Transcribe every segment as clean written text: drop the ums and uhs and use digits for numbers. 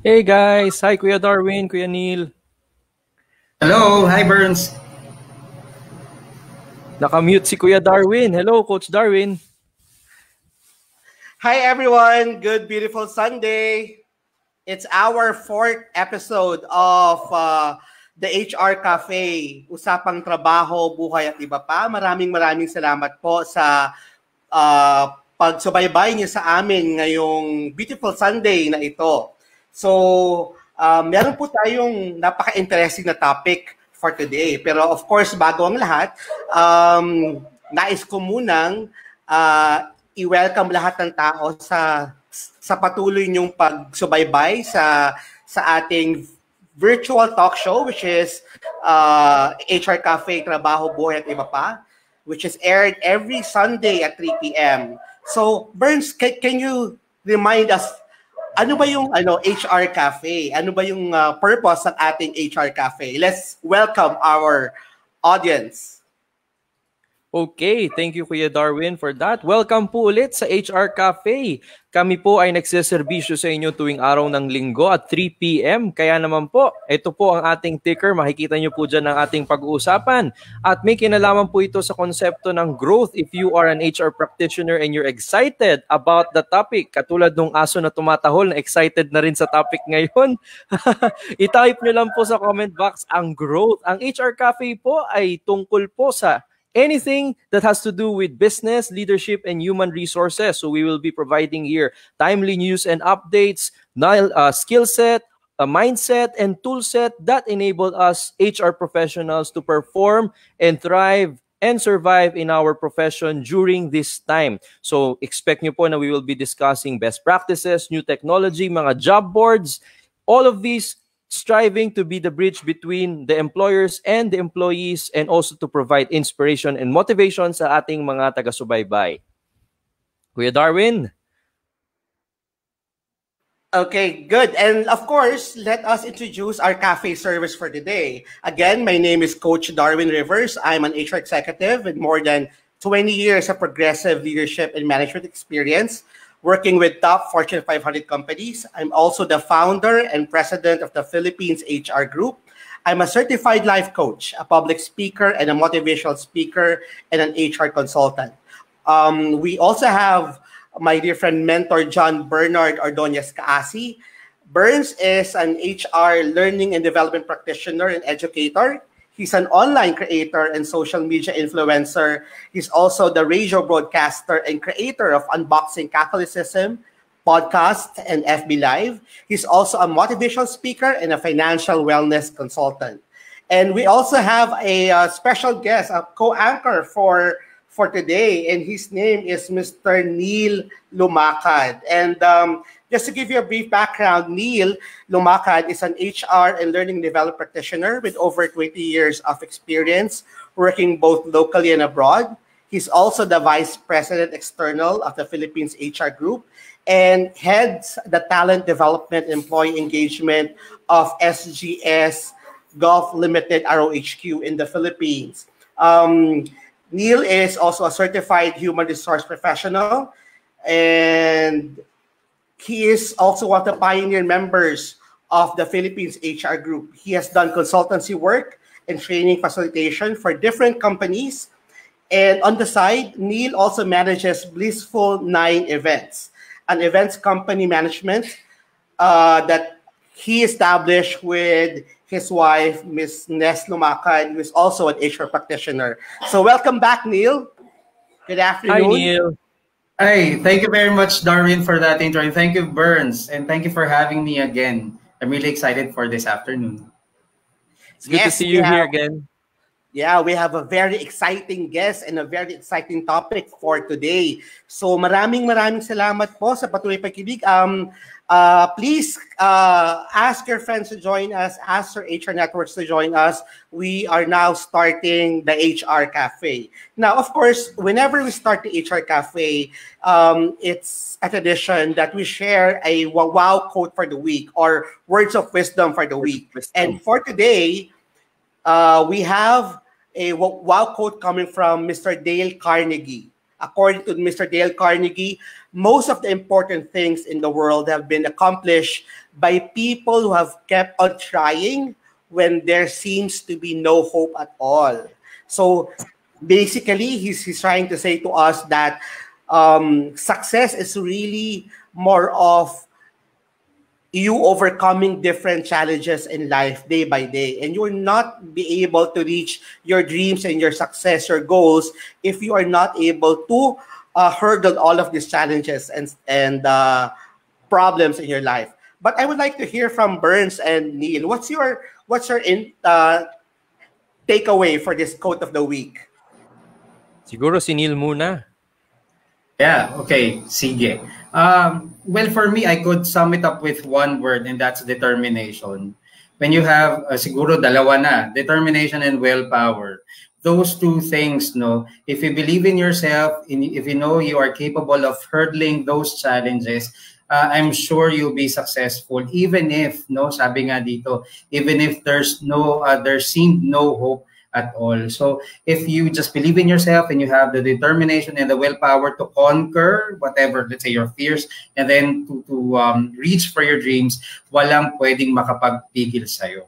Hey guys! Hi Kuya Darwin, Kuya Neil. Hello, hi Burns. Nakamute si Kuya Darwin. Hello, Coach Darwin. Hi everyone, good beautiful Sunday. It's our fourth episode of the HR Cafe, Usapang Trabaho, Buhay at iba pa. Maraming salamat po sa pagsubaybay niyo sa amin ngayong beautiful Sunday na ito. So, meron po tayong napaka-interesting na topic for today. Pero of course, bago ang lahat, nais ko munang i-welcome lahat ng tao sa patuloy niyong pagsubaybay sa ating virtual talk show, which is HR Cafe, Trabaho, Buhay at iba pa, which is aired every Sunday at 3 p.m. So, Burns, can you remind us, ano ba yung HR Cafe? Ano ba yung purpose ng ating HR Cafe? Let's welcome our audience. Okay, thank you Kuya Darwin for that. Welcome po ulit sa HR Cafe. Kami po ay nagseserbisyo sa inyo tuwing araw ng linggo at 3 p.m. Kaya naman po, ito po ang ating ticker. Makikita nyo po dyan ang ating pag-uusapan. At may kinalaman po ito sa konsepto ng growth. If you are an HR practitioner and you're excited about the topic, katulad nung aso na tumatahol na excited na rin sa topic ngayon, i-type nyo lang po sa comment box ang growth. Ang HR Cafe po ay tungkol po sa anything that has to do with business, leadership, and human resources. So we will be providing here timely news and updates, skill set, a mindset, and tool set that enable us HR professionals to perform and thrive and survive in our profession during this time. So expect nyo po na we will be discussing best practices, new technology, mga job boards, all of these striving to be the bridge between the employers and the employees and also to provide inspiration and motivation sa ating mga taga-subaybay. Kuya Darwin? Okay, good. And of course, let us introduce our cafe service for today. Again, my name is Coach Darwin Rivers. I'm an HR executive with more than 20 years of progressive leadership and management experience, working with top Fortune 500 companies. I'm also the founder and president of the Philippines HR Group. I'm a certified life coach, a public speaker, and a motivational speaker, and an HR consultant. We also have my dear friend mentor, John Bernard Ordonez Kaasi. Burns is an HR learning and development practitioner and educator. He's an online creator and social media influencer. He's also the radio broadcaster and creator of Unboxing Catholicism, podcast, and FB Live. He's also a motivational speaker and a financial wellness consultant. And we also have a special guest, a co-anchor for today, and his name is Mr. Neil Lumakad. And just to give you a brief background, Neil Lumakad is an HR and learning development practitioner with over 20 years of experience working both locally and abroad. He's also the Vice President External of the Philippines HR Group and heads the talent development employee engagement of SGS Gulf Limited ROHQ in the Philippines. Neil is also a certified human resource professional, and he is also one of the pioneer members of the Philippines HR Group. He has done consultancy work and training facilitation for different companies. And on the side, Neil also manages Blissful 9 Events, an events company management that he established with his wife, Ms. Nes Lumakad, who is also an HR practitioner. So welcome back, Neil. Good afternoon. Hi, Neil. Hi, thank you very much, Darwin, for that intro. And thank you, Burns. And thank you for having me again. I'm really excited for this afternoon. It's good to see you here again. Yeah, we have a very exciting guest and a very exciting topic for today. So maraming salamat po sa patuloy pagkinig. Please ask your friends to join us, ask your HR networks to join us. We are now starting the HR Cafe. Now, of course, whenever we start the HR Cafe, it's a tradition that we share a wow quote for the week or words of wisdom for the week. And for today, we have a wow quote coming from Mr. Dale Carnegie. according to Mr. Dale Carnegie, most of the important things in the world have been accomplished by people who have kept on trying when there seems to be no hope at all. So basically, he's trying to say to us that success is really more of you overcoming different challenges in life day by day, and you will not be able to reach your dreams and your success, your goals, if you are not able to hurdle all of these challenges and problems in your life. But I would like to hear from Burns and Neil. What's your takeaway for this quote of the week? Siguro si Neil muna. Yeah, okay, sige. Well, for me, I could sum it up with one word, and that's determination. When you have, siguro dalawa na, determination and willpower. Those two things, no, if you believe in yourself, if you know you are capable of hurdling those challenges, I'm sure you'll be successful, even if, no, sabi nga dito, even if there's no, there seemed no hope at all. So if you just believe in yourself and you have the determination and the willpower to conquer whatever, let's say, your fears, and then to reach for your dreams, walang pwedeng makapagpigil sa'yo.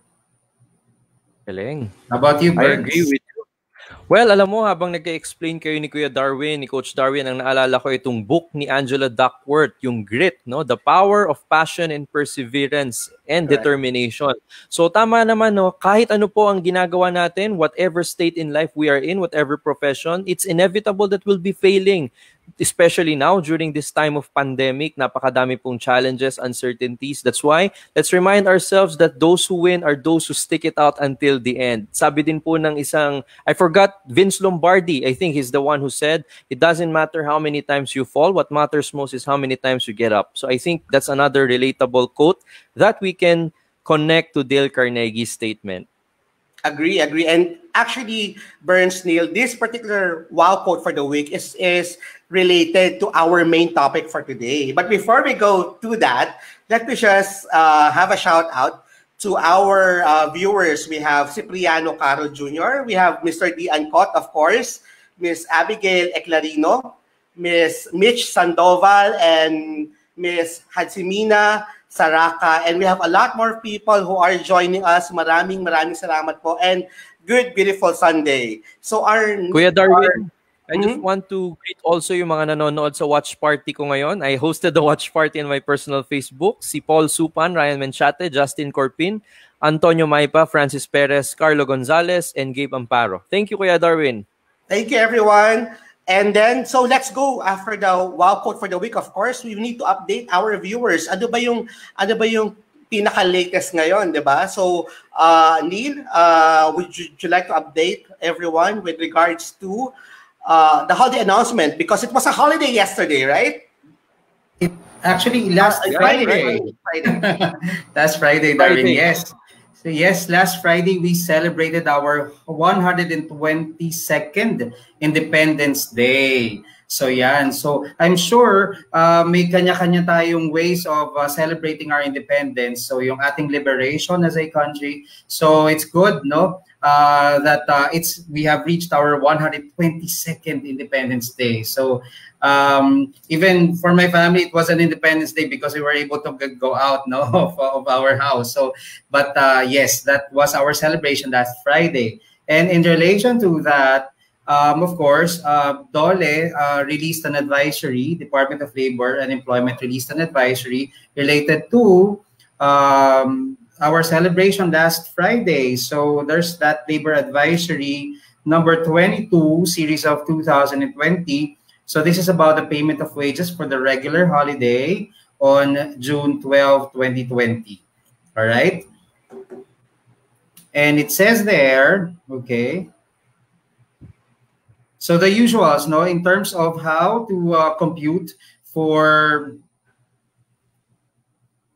Galing. How about you, Burns? I agree with you. Well, alam mo, habang nag-explain kayo ni Kuya Darwin, ni Coach Darwin, ang naalala ko itong book ni Angela Duckworth, yung Grit, no? The Power of Passion and Perseverance and Determination. So tama naman, no? Kahit ano po ang ginagawa natin, whatever state in life we are in, whatever profession, it's inevitable that we'll be failing. Especially now during this time of pandemic, napakadami pong challenges, uncertainties. That's why let's remind ourselves that those who win are those who stick it out until the end. Sabi din po ng isang, I forgot, Vince Lombardi, I think he's the one who said, it doesn't matter how many times you fall, what matters most is how many times you get up. So I think that's another relatable quote that we can connect to Dale Carnegie's statement. Agree. And actually, Burns, Neil, this particular wow quote for the week is related to our main topic for today. But before we go to that, let me just have a shout out to our viewers. We have Cipriano Caro Jr., we have Mr. D. Ancot, of course, Miss Abigail Eclarino, Miss Mitch Sandoval, and Miss Hadsimina Saraka, and we have a lot more people who are joining us. Maraming salamat po, and good, beautiful Sunday. So Kuya Darwin, I just want to greet also yung mga nanonood sa watch party ko ngayon. I hosted the watch party on my personal Facebook. Si Paul Supan, Ryan Menchate, Justin Corpin, Antonio Maipa, Francis Perez, Carlo Gonzalez, and Gabe Amparo. Thank you, Kuya Darwin. Thank you, everyone. And then, so let's go after the wow quote for the week. Of course, we need to update our viewers. Ano ba yung pinaka-latest ngayon, di ba? So, Neil, would you like to update everyone with regards to the holiday announcement? Because it was a holiday yesterday, right? Actually, last Friday. Last Friday, Darwin, yes. So yes, last Friday we celebrated our 122nd Independence Day. So yan. So I'm sure may kanya-kanya tayong ways of celebrating our independence. So yung ating liberation as a country. So it's good, no? That we have reached our 122nd Independence Day. So even for my family, it was an Independence Day because we were able to go out, no, of our house. So, but yes, that was our celebration last Friday. And in relation to that, of course, DOLE released an advisory. Department of Labor and Employment released an advisory related to our celebration last Friday. So there's that labor advisory number 22, series of 2020. So this is about the payment of wages for the regular holiday on June 12, 2020. All right. And it says there, okay. So the usuals, no, in terms of how to compute for,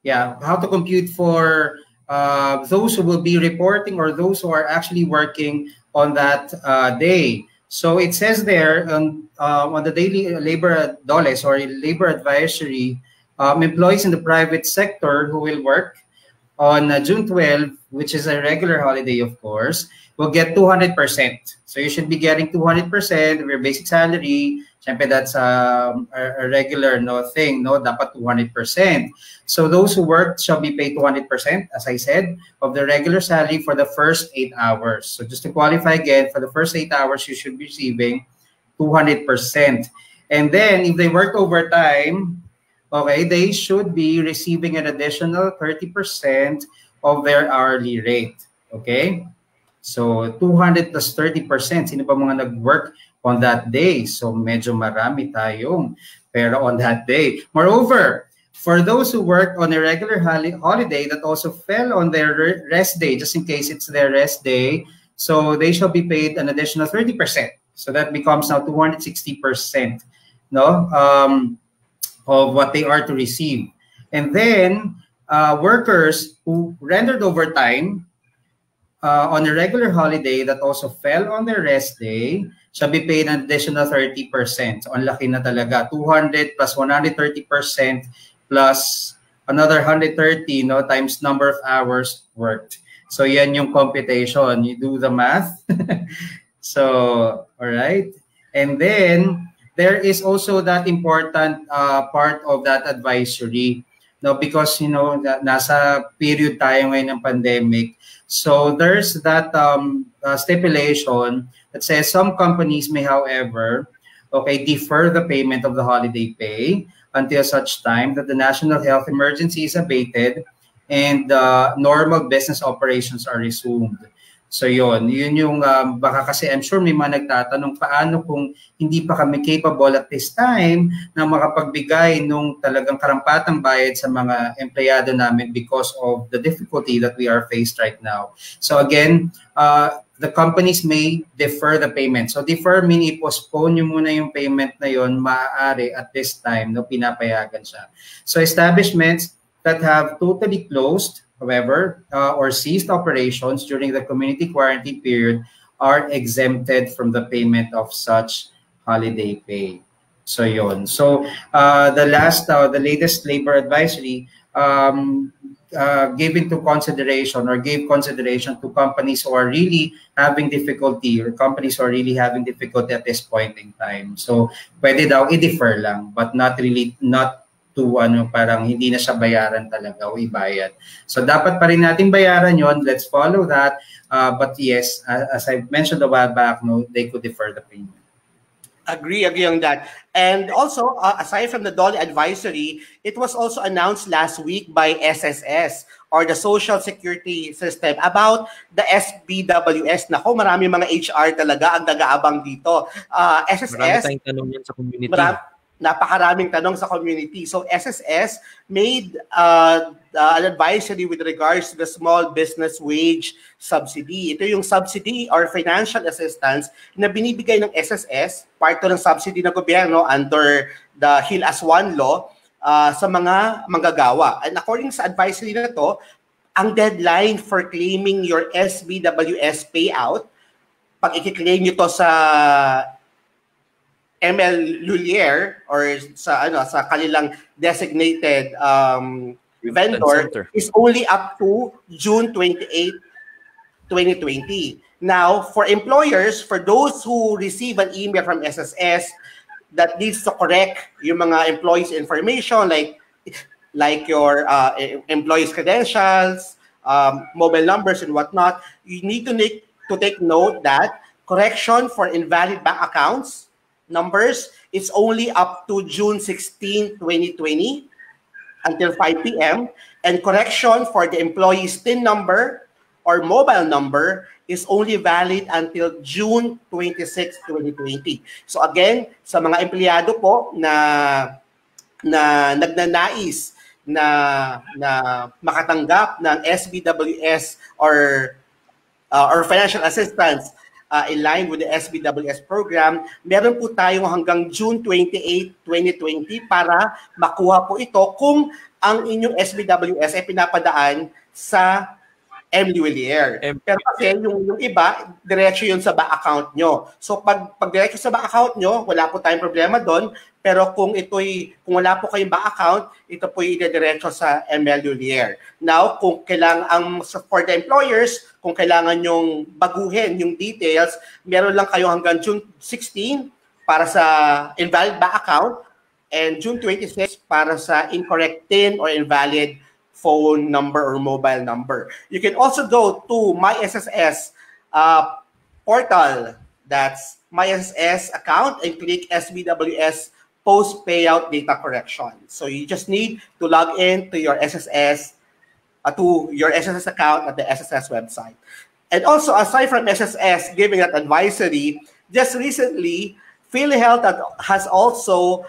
how to compute for those who will be reporting or those who are actually working on that day. So it says there on the daily labor doles or labor advisory, employees in the private sector who will work on June 12, which is a regular holiday, of course, will get 200%. So you should be getting 200% of your basic salary. Siyempre, that's a regular thing, no? Dapat 200%. So those who work shall be paid 200%, as I said, of the regular salary for the first 8 hours. So just to qualify again, for the first 8 hours, you should be receiving 200%. And then if they work overtime, okay, they should be receiving an additional 30% of their hourly rate. Okay? So 200 plus 30%. Sino pa mga nag-work on that day? So medyo marami tayong pero on that day. Moreover, for those who work on a regular holiday that also fell on their rest day, just in case it's their rest day, so they shall be paid an additional 30%. So that becomes now 260%, no, of what they are to receive. And then workers who rendered overtime on a regular holiday that also fell on their rest day shall be paid an additional 30%. So, ang laki na talaga. 200 plus 130% plus another 130, no, times number of hours worked. So, yan yung computation. You do the math. So, all right. And then, there is also that important part of that advisory. No, because, nasa period tayo ngayon ng pandemic. So there's that stipulation that says some companies may, however, defer the payment of the holiday pay until such time that the national health emergency is abated and normal business operations are resumed. So yun yung baka kasi I'm sure may mga nagtatanong paano kung hindi pa kami capable at this time na makapagbigay nung talagang karampatang bayad sa mga empleyado namin because of the difficulty that we are faced right now. So again, the companies may defer the payment. So defer meaning i-postpone nyo muna yung payment na yun, maaari at this time, no, pinapayagan siya. So establishments that have totally closed, however, or ceased operations during the community quarantine period are exempted from the payment of such holiday pay. So yun. So the latest labor advisory gave into consideration or gave consideration to companies who are really having difficulty or companies who are really having difficulty at this point in time. So pwede daw i-defer lang but not to parang hindi na siya bayaran talaga o ibayad. So dapat pa rin nating bayaran yon. Let's follow that. But yes, as I mentioned a while back, no, they could defer the payment. Agree on that. And also, aside from the DOLE advisory, it was also announced last week by SSS or the Social Security System about the SBWS. Nako, marami mga HR talaga ang nag-aabang dito. SSS, marami tayong tanong yan sa community. Napakaraming tanong sa community. So SSS made an advisory with regards to the small business wage subsidy. Ito yung subsidy or financial assistance na binibigay ng SSS, part to ng subsidy ng gobyerno under the Heal as One law sa mga manggagawa. And according sa advisory na to, ang deadline for claiming your SBWS payout, pag i-claim nyo to sa ML Lulier or sa kanilang designated vendor is only up to June 28, 2020. Now, for employers, for those who receive an email from SSS that needs to correct yung mga employees' information like your employees' credentials, mobile numbers and whatnot, you need to take note that correction for invalid bank accounts numbers, it's only up to June 16, 2020 until 5 p.m. And correction for the employee's TIN number or mobile number is only valid until June 26, 2020. So again, sa mga empleyado po na nagnanais na makatanggap ng SBWS or financial assistance in line with the SBWS program, meron po tayong hanggang June 28, 2020 para makuha po ito kung ang inyong SBWS ay pinapadaan sa MLULIR. Pero kasi yung iba, diretso yun sa bank account nyo. So pag diretso sa bank account nyo, wala po tayong problema doon. Pero kung wala po kayong bank account, ito po i-diretso sa MLULIR. Now, kung kailangan for the employers, kung kailangan nyong baguhin yung details, meron lang kayo hanggang June 16 para sa invalid bank account, and June 26 para sa incorrect PIN or invalid phone number or mobile number. You can also go to My SSS portal. That's My SSS account and click SBWS post payout data correction. So you just need to log in to your SSS account at the SSS website. And also, aside from SSS giving that advisory, just recently, PhilHealth has also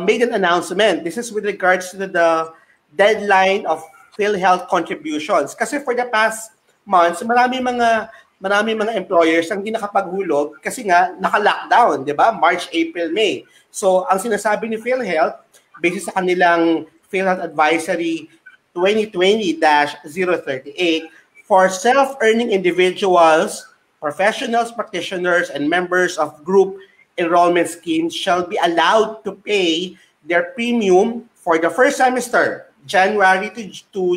made an announcement. This is with regards to the deadline of PhilHealth contributions. Kasi for the past months, marami mga employers ang hindi nakapaghulog kasi nga naka-lockdown, di ba? March, April, May. So, ang sinasabi ni PhilHealth, based sa kanilang PhilHealth Advisory 2020-038, for self-earning individuals, professionals, practitioners, and members of group enrollment schemes shall be allowed to pay their premium for the first semester, January to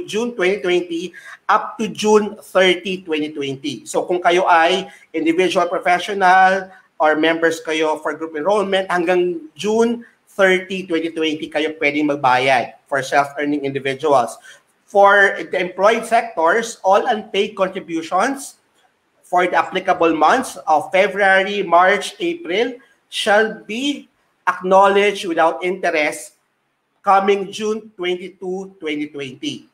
June 2020, up to June 30, 2020. So kung kayo ay individual professional or members kayo for group enrollment, hanggang June 30, 2020, kayo pwedeng magbayad for self-earning individuals. For the employed sectors, all unpaid contributions for the applicable months of February, March, April shall be acknowledged without interest coming June 22, 2020.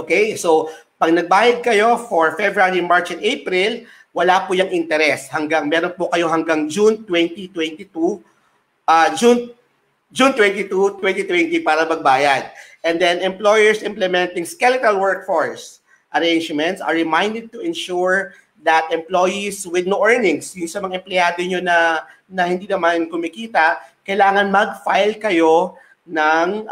Okay, so pag nagbayad kayo for February, March, and April, wala po yung interest. Meron po kayo hanggang June 22, 2020 para magbayad. And then employers implementing skeletal workforce arrangements are reminded to ensure that employees with no earnings, yung sa mga empleyado nyo na hindi naman kumikita, kailangan mag-file kayo ng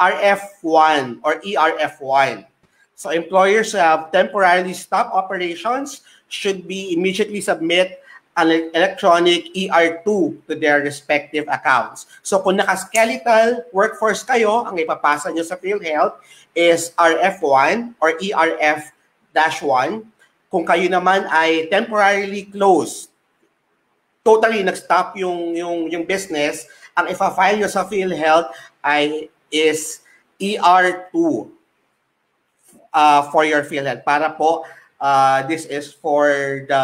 RF1 or ERF1. So employers who have temporarily stopped operations should be immediately submit an electronic ER2 to their respective accounts. So kung naka-skeletal workforce kayo, ang ipapasa nyo sa PhilHealth is RF1 or ERF-1. Kung kayo naman ay temporarily closed, totally nag-stop yung business, ang ipa-file nyo sa PhilHealth is ER2 for your PhilHealth. Para po, this is for the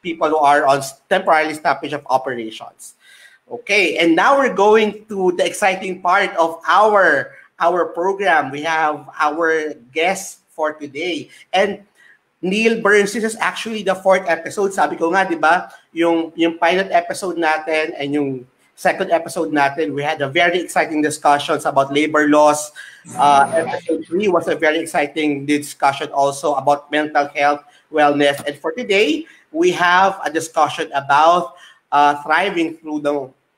people who are on temporarily stoppage of operations. Okay, and now we're going to the exciting part of our program. We have our guest for today. And Neil Burns, this is actually the 4th episode. Sabi ko nga, di ba, yung pilot episode natin and yung second episode natin, we had a very exciting discussions about labor laws. Episode 3 was a very exciting discussion also about mental health, wellness. And for today, we have a discussion about thriving through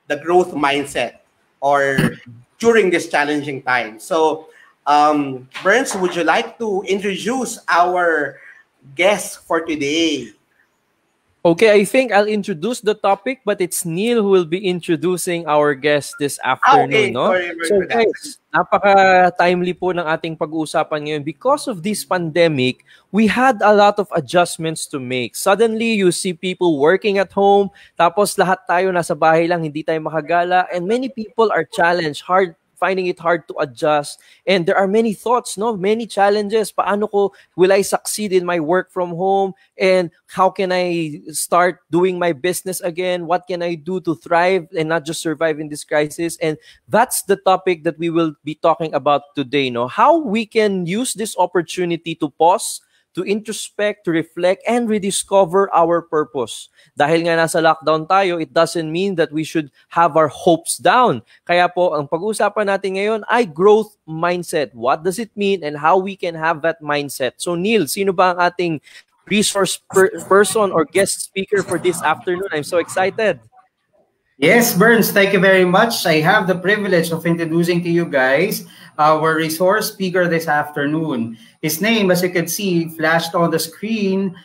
the growth mindset or during this challenging time. So, Burns, would you like to introduce our guest for today? Okay, I think I'll introduce the topic, but it's Neil who will be introducing our guest this afternoon. Okay. No? So guys, napaka-timely po ng ating pag-uusapan ngayon. Because of this pandemic, we had a lot of adjustments to make. Suddenly, you see people working at home, tapos lahat tayo nasa bahay lang, hindi tayo makagala, and many people are challenged, finding it hard to adjust. And there are many thoughts, many challenges. Paano will I succeed in my work from home? And how can I start doing my business again? What can I do to thrive and not just survive in this crisis? And that's the topic that we will be talking about today. How we can use this opportunity to pause, to introspect, to reflect, and rediscover our purpose. Dahil nga nasa lockdown tayo, it doesn't mean that we should have our hopes down. Kaya po, ang pag-uusapan natin ngayon ay growth mindset. What does it mean and how we can have that mindset? So Neil, sino ba ang ating resource person or guest speaker for this afternoon? I'm so excited. Yes, Burns, thank you very much. I have the privilege of introducing to you guys our resource speaker this afternoon. His name, as you can see, flashed on the screen.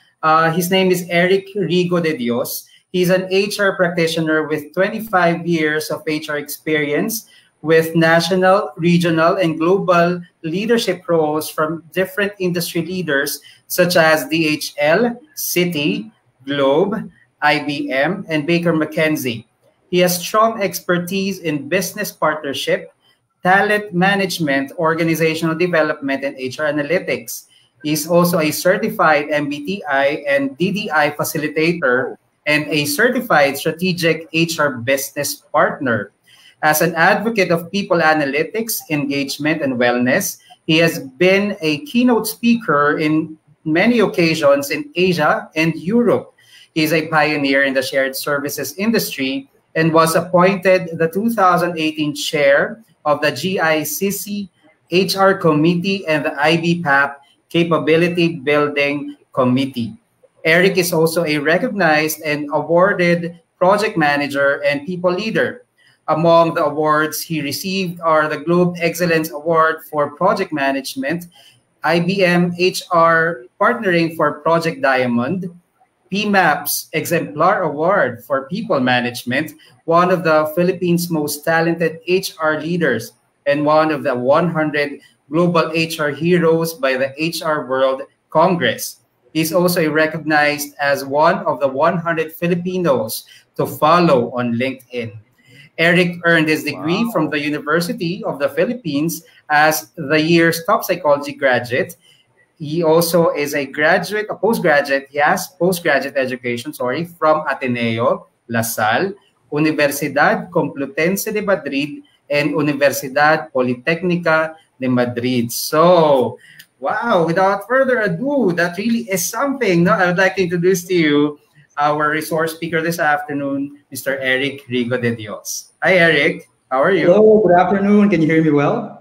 His name is Riego de Dios. He's an HR practitioner with 25 years of HR experience with national, regional, and global leadership roles from different industry leaders such as DHL, Citi, Globe, IBM, and Baker McKenzie. He has strong expertise in business partnership, talent management, organizational development, and HR analytics. He's also a certified MBTI and DDI facilitator and a certified strategic HR business partner. As an advocate of people analytics, engagement, and wellness, he has been a keynote speaker in many occasions in Asia and Europe. He is a pioneer in the shared services industry and was appointed the 2018 chair of the GICC HR Committee and the IBPAP Capability Building Committee. Eric is also a recognized and awarded project manager and people leader. Among the awards he received are the Globe Excellence Award for Project Management, IBM HR Partnering for Project Diamond, PMAP's Exemplar Award for People Management, one of the Philippines' most talented HR leaders, and one of the 100 Global HR Heroes by the HR World Congress. He's also recognized as one of the 100 Filipinos to follow on LinkedIn. Eric earned his degree from the University of the Philippines as the year's top psychology graduate. He also is a postgraduate, he has postgraduate education, from Ateneo, La Salle, Universidad Complutense de Madrid, and Universidad Politécnica de Madrid. So, wow, without further ado, that really is something. No? I would like to introduce to you our resource speaker this afternoon, Mr. Eric Riego de Dios. Hi, Eric. How are you? Hello, good afternoon. Can you hear me well?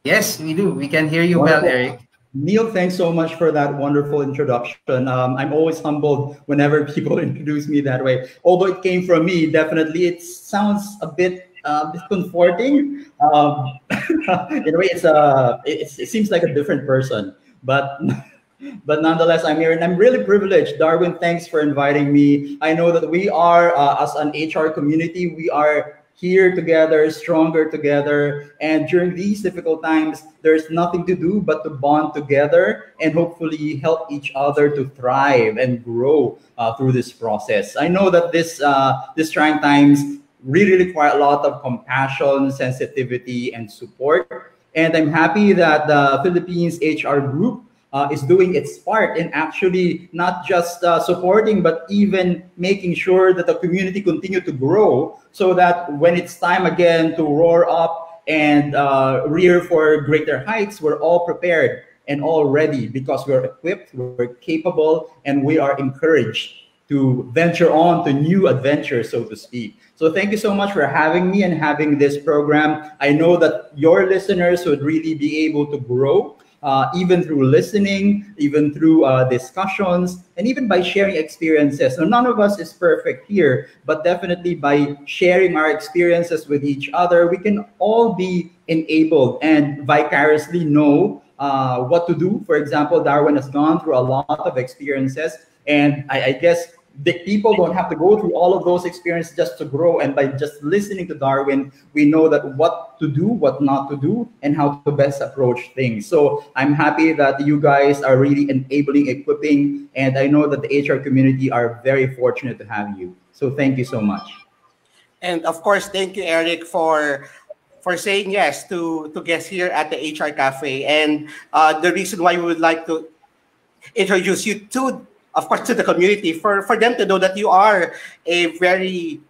Yes, we do. We can hear you well, Eric. Neil, thanks so much for that wonderful introduction. I'm always humbled whenever people introduce me that way. Although it came from me, definitely it sounds a bit comforting. In a way, it seems like a different person, but nonetheless, I'm here and I'm really privileged. Darwin, thanks for inviting me. I know that we are, as an HR community, we are here together, stronger together. And during these difficult times, there's nothing to do but to bond together and hopefully help each other to thrive and grow through this process. I know that this trying times really require a lot of compassion, sensitivity, and support. And I'm happy that the Philippines HR group is doing its part in actually not just supporting, but even making sure that the community continue to grow so that when it's time again to roar up and rear for greater heights, we're all prepared and all ready because we're equipped, we're capable, and we are encouraged to venture on to new adventures, so to speak. So thank you so much for having me and having this program. I know that your listeners would really be able to grow even through listening, even through discussions, and even by sharing experiences. So none of us is perfect here, but definitely by sharing our experiences with each other, we can all be enabled and vicariously know what to do. For example, Darwin has gone through a lot of experiences, and I guess the people don't have to go through all of those experiences just to grow. And by just listening to Darwin, we know that what to do, what not to do, and how to best approach things. So I'm happy that you guys are really enabling, equipping, and I know that the HR community are very fortunate to have you. So thank you so much. And of course, thank you, Eric, for saying yes to guest here at the HR Cafe. And the reason why we would like to introduce you to, of course, to the community, for them to know that you are a very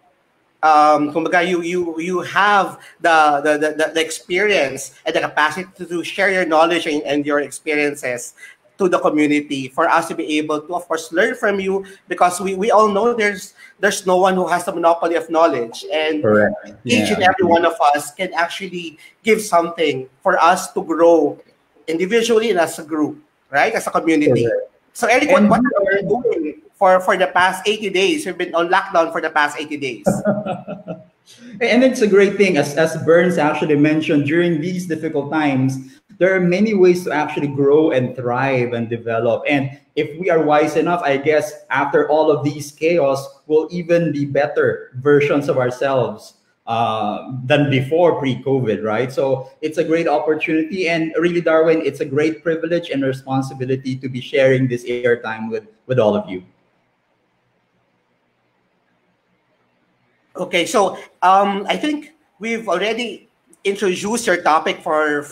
you have the experience and the capacity to share your knowledge and your experiences to the community, for us to be able to, of course, learn from you, because we all know there's no one who has the monopoly of knowledge, and each and every one of us can actually give something for us to grow individually and as a group, right, as a community. Correct. So Eric, what are you doing for the past 80 days? You've been on lockdown for the past 80 days. And it's a great thing, as Burns actually mentioned, during these difficult times, there are many ways to actually grow and thrive and develop. And if we are wise enough, I guess after all of these chaos, we'll even be better versions of ourselves than before pre-COVID, right? So it's a great opportunity, and really, Darwin, it's a great privilege and responsibility to be sharing this airtime with all of you. Okay, so I think we've already introduced your topic for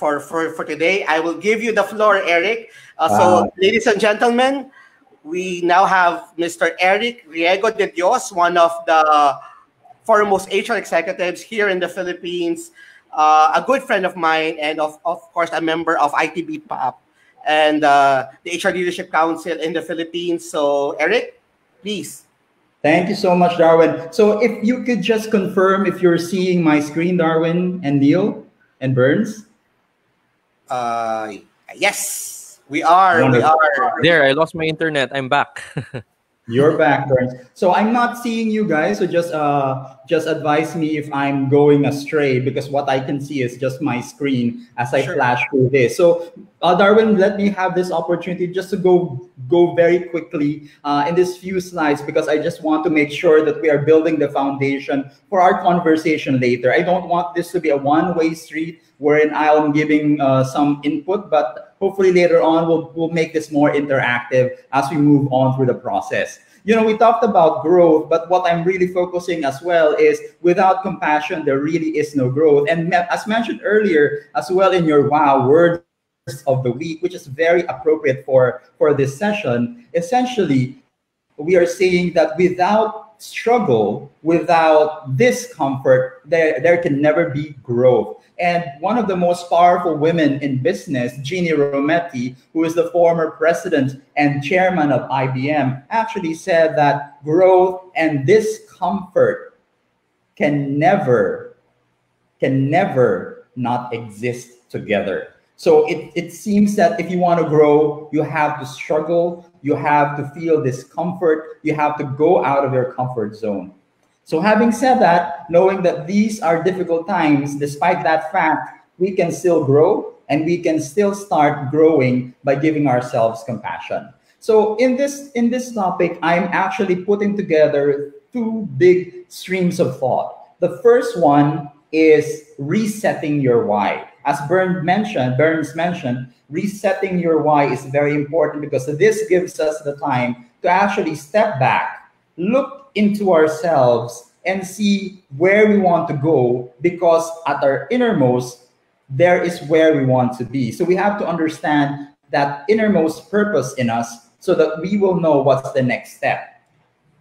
today. I will give you the floor, Eric. So, Wow. ladies and gentlemen, we now have Mr. Eric Riego de Dios, one of the foremost HR executives here in the Philippines, a good friend of mine, and of course, a member of ITB PAP and the HR Leadership Council in the Philippines. So, Eric, please. Thank you so much, Darwin. So if you could just confirm if you're seeing my screen, Darwin and Neil and Burns. Uh, yes, we are. We Wonderful. are. There, I lost my internet. I'm back. You're back, Burns. So I'm not seeing you guys. So just advise me if I'm going astray, because what I can see is just my screen as I Sure. flash through this. So Darwin, let me have this opportunity just to go very quickly in these few slides, because I just want to make sure that we are building the foundation for our conversation later. I don't want this to be a one-way street wherein I'm giving some input, but hopefully later on we'll make this more interactive as we move on through the process. You know, we talked about growth, but what I'm really focusing as well is without compassion, there really is no growth. And as mentioned earlier as well in your wow words of the week, which is very appropriate for this session, essentially, we are saying that without struggle, without discomfort, there can never be growth. And one of the most powerful women in business, Jeannie Rometty, who is the former president and chairman of IBM, actually said that growth and discomfort can never not exist together. So it seems that if you want to grow, you have to struggle, you have to feel discomfort, you have to go out of your comfort zone. So having said that, knowing that these are difficult times, despite that fact, we can still grow and we can still start growing by giving ourselves compassion. So in this topic, I'm actually putting together two big streams of thought. The first one is resetting your why. As Burns mentioned, resetting your why is very important, because this gives us the time to actually step back, look into ourselves, and see where we want to go, because at our innermost, there is where we want to be. So we have to understand that innermost purpose in us so that we will know what's the next step.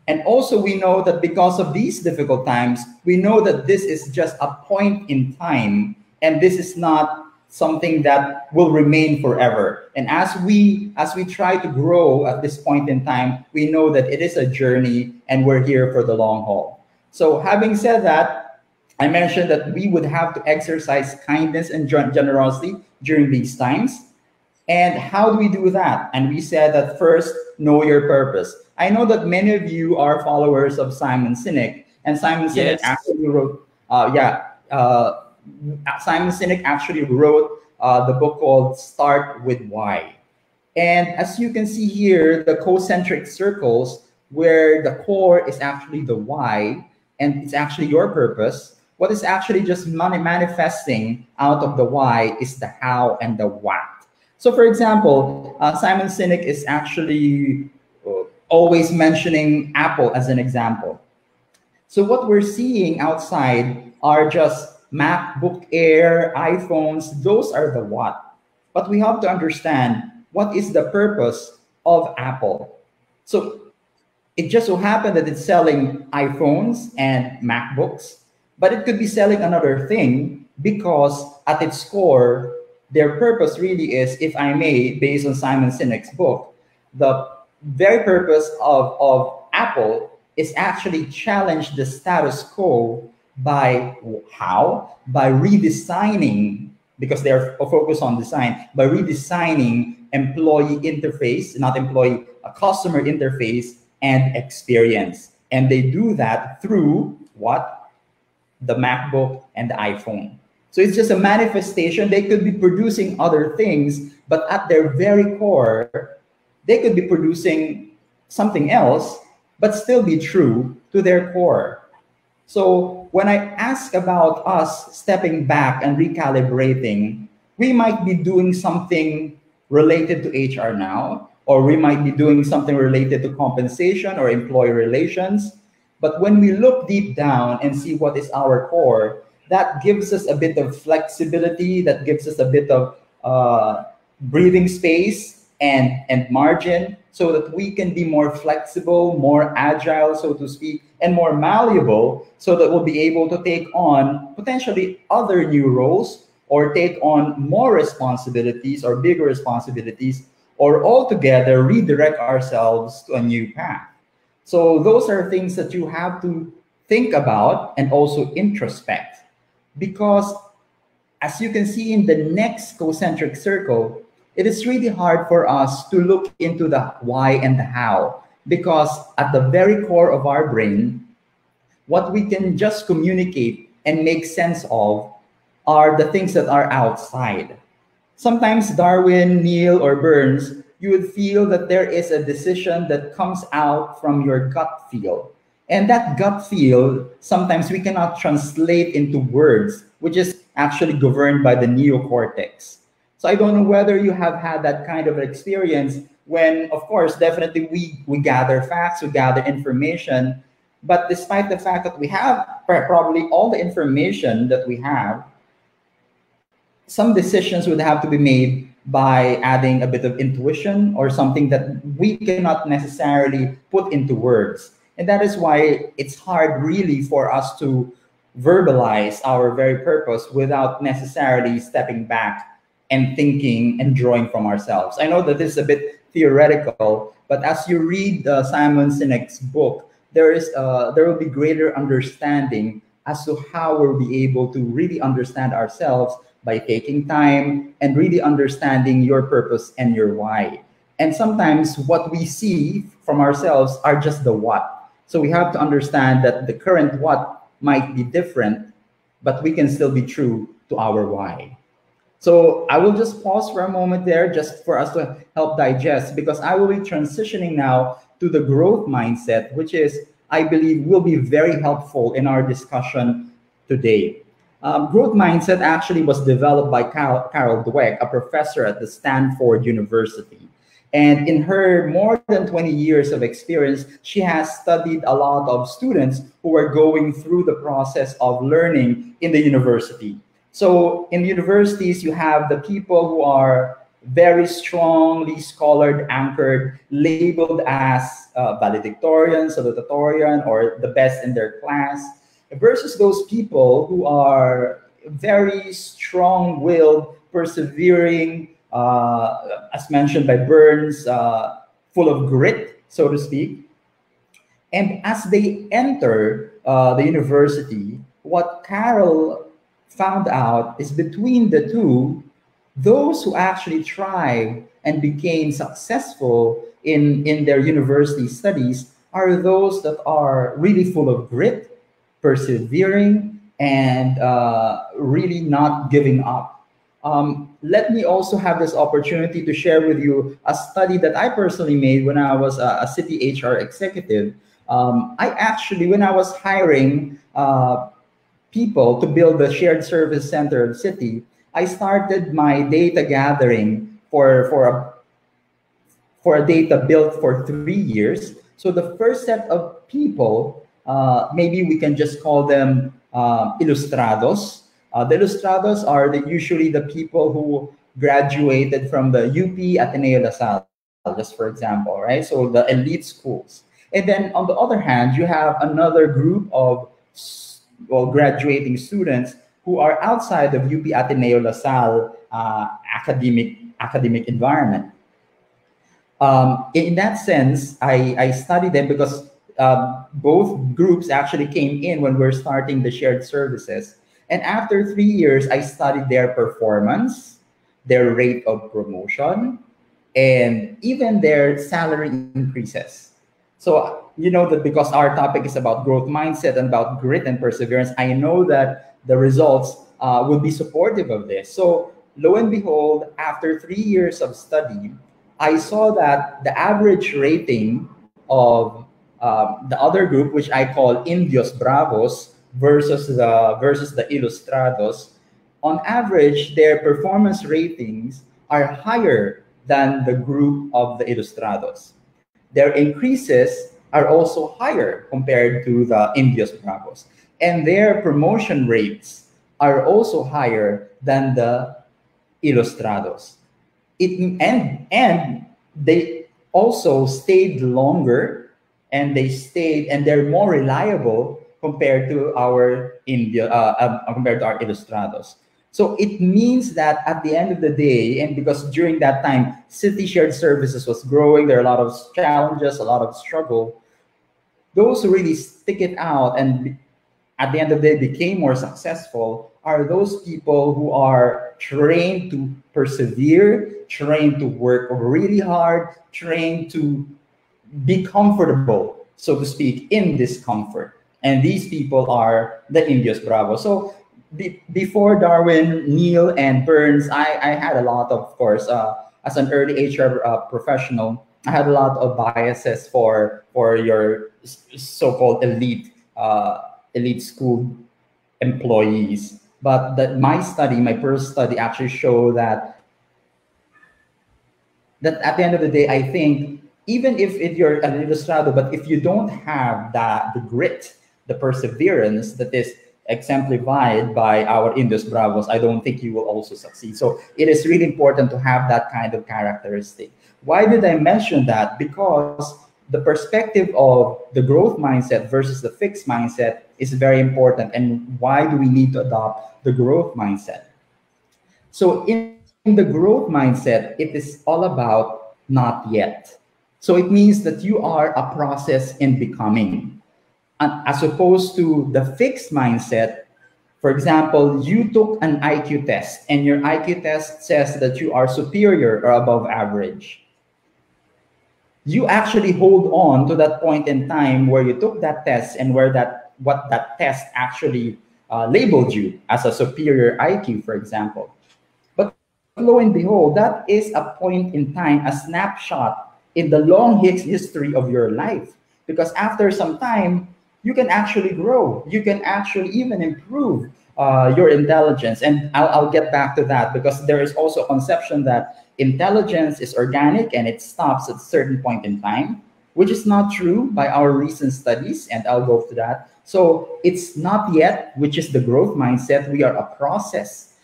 And also, we know that because of these difficult times, we know that this is just a point in time, and this is not something that will remain forever. And as we try to grow at this point in time, we know that it is a journey and we're here for the long haul. So having said that, I mentioned that we would have to exercise kindness and generosity during these times. And how do we do that? And we said that first, know your purpose. I know that many of you are followers of Simon Sinek, and Simon Sinek Yes. actually wrote, Simon Sinek actually wrote the book called Start with Why. And as you can see here, the concentric circles, where the core is actually the why and it's actually your purpose. What is actually just manifesting out of the why is the how and the what. So, for example, Simon Sinek is actually always mentioning Apple as an example. So what we're seeing outside are just MacBook Air, iPhones. Those are the what. But we have to understand what is the purpose of Apple. So it just so happened that it's selling iPhones and MacBooks, but it could be selling another thing, because at its core, their purpose really is, if I may, based on Simon Sinek's book, the very purpose of Apple is actually challenge the status quo by how? By redesigning, because they're focused on design, by redesigning employee interface, not employee, a customer interface and experience. And they do that through what? The MacBook and the iPhone. So it's just a manifestation. They could be producing other things, but at their very core, they could be producing something else, but still be true to their core. So when I ask about us stepping back and recalibrating, we might be doing something related to HR now, or we might be doing something related to compensation or employee relations. But when we look deep down and see what is our core, that gives us a bit of flexibility, that gives us a bit of breathing space and margin so that we can be more flexible, more agile, so to speak, and more malleable so that we'll be able to take on potentially other new roles or take on more responsibilities or bigger responsibilities or altogether redirect ourselves to a new path. So those are things that you have to think about and also introspect because as you can see in the next concentric circle, it is really hard for us to look into the why and the how because at the very core of our brain, what we can just communicate and make sense of are the things that are outside. Sometimes Darwin, Neil, or Burns, you would feel that there is a decision that comes out from your gut feel. And that gut feel, sometimes we cannot translate into words, which is actually governed by the neocortex. So I don't know whether you have had that kind of experience when, of course, definitely we gather facts, we gather information, but despite the fact that we have probably all the information that we have, some decisions would have to be made by adding a bit of intuition or something that we cannot necessarily put into words. And that is why it's hard really for us to verbalize our very purpose without necessarily stepping back and thinking and drawing from ourselves. I know that this is a bit theoretical, but as you read Simon Sinek's book, there will be greater understanding as to how we'll be able to really understand ourselves by taking time and really understanding your purpose and your why. And sometimes what we see from ourselves are just the what. So we have to understand that the current what might be different, but we can still be true to our why. So I will just pause for a moment there just for us to help digest because I will be transitioning now to the growth mindset, which is, I believe, will be very helpful in our discussion today. Growth mindset actually was developed by Carol Dweck, a professor at the Stanford University. And in her more than 20 years of experience, she has studied a lot of students who are going through the process of learning in the university. So in universities, you have the people who are very strongly scholared, anchored, labeled as valedictorian, salutatorian, or the best in their class, versus those people who are very strong-willed, persevering, as mentioned by Burns, full of grit, so to speak. And as they enter the university, what Carol found out is between the two, those who actually thrived and became successful in their university studies are those that are really full of grit, persevering, and really not giving up. Let me also have this opportunity to share with you a study that I personally made when I was a city HR executive. I actually, when I was hiring people to build the shared service center of the city, I started my data gathering for a data built for 3 years. So the first set of people, maybe we can just call them ilustrados. The ilustrados are usually the people who graduated from the UP Ateneo Lasal, just for example, right? So the elite schools. And then on the other hand, you have another group of graduating students who are outside of UP Ateneo Lasal academic environment. In that sense, I studied them because both groups actually came in when we're starting the shared services. And after 3 years, I studied their performance, their rate of promotion, and even their salary increases. So, you know that because our topic is about growth mindset and about grit and perseverance, I know that the results will be supportive of this. So, lo and behold, after 3 years of study, I saw that the average rating of the other group, which I call Indios Bravos, versus the Ilustrados, on average, their performance ratings are higher than the group of the Ilustrados. Their increases are also higher compared to the Indios Bravos. And their promotion rates are also higher than the Ilustrados. And they also stayed longer, and they're more reliable compared to our compared to our Ilustrados. So it means that at the end of the day, and because during that time, city shared services was growing, there are a lot of challenges, a lot of struggle. Those who really stick it out and at the end of the day became more successful are those people who are trained to persevere, trained to work really hard, trained to be comfortable, so to speak, in discomfort. And these people are the Indios Bravo. So before Darwin, Neil, and Burns, I had a lot of course, as an early HR professional, I had a lot of biases for your so-called elite school employees. But my first study actually showed that at the end of the day, I think even if you're an ilustrado, but if you don't have the grit, the perseverance that is exemplified by our Indios Bravos, I don't think you will also succeed. So it is really important to have that kind of characteristic. Why did I mention that? Because the perspective of the growth mindset versus the fixed mindset is very important. And why do we need to adopt the growth mindset? So in the growth mindset, it is all about not yet. So it means that you are a process in becoming. And as opposed to the fixed mindset, for example, you took an IQ test and your IQ test says that you are superior or above average. You actually hold on to that point in time where you took that test and what that test actually labeled you as a superior IQ, for example. But lo and behold, that is a point in time, a snapshot in the long history of your life. Because after some time, you can actually grow. You can actually even improve your intelligence. And I'll get back to that, because there is also a conception that intelligence is organic and it stops at a certain point in time, which is not true by our recent studies, and I'll go to that. So it's not yet, which is the growth mindset. We are a process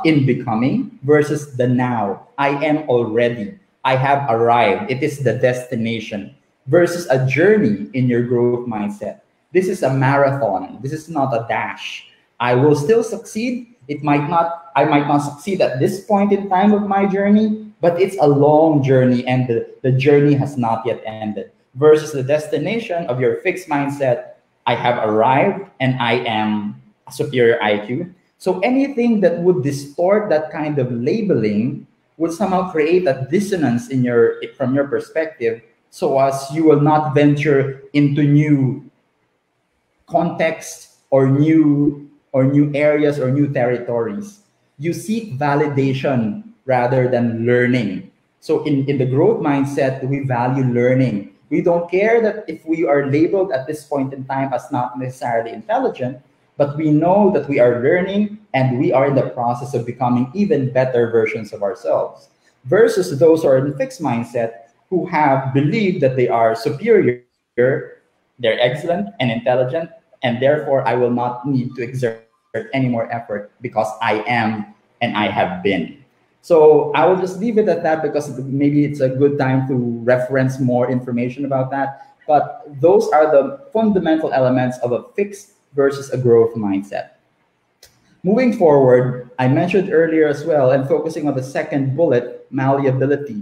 in becoming versus the now. I am already. I have arrived. It is the destination versus a journey in your growth mindset. This is a marathon. This is not a dash. I will still succeed. I might not succeed at this point in time of my journey, but it's a long journey and the journey has not yet ended. Versus the destination of your fixed mindset, I have arrived and I am a superior IQ. So anything that would distort that kind of labeling would somehow create a dissonance from your perspective, so as you will not venture into new contexts or new areas or new territories. You seek validation rather than learning. So in the growth mindset, we value learning. We don't care that if we are labeled at this point in time as not necessarily intelligent, but we know that we are learning and we are in the process of becoming even better versions of ourselves. Versus those who are in the fixed mindset, who have believed that they are superior, they're excellent and intelligent, and therefore I will not need to exert any more effort because I am and I have been. So I will just leave it at that, because maybe it's a good time to reference more information about that. But those are the fundamental elements of a fixed versus a growth mindset. Moving forward, I mentioned earlier as well, and focusing on the second bullet, malleability.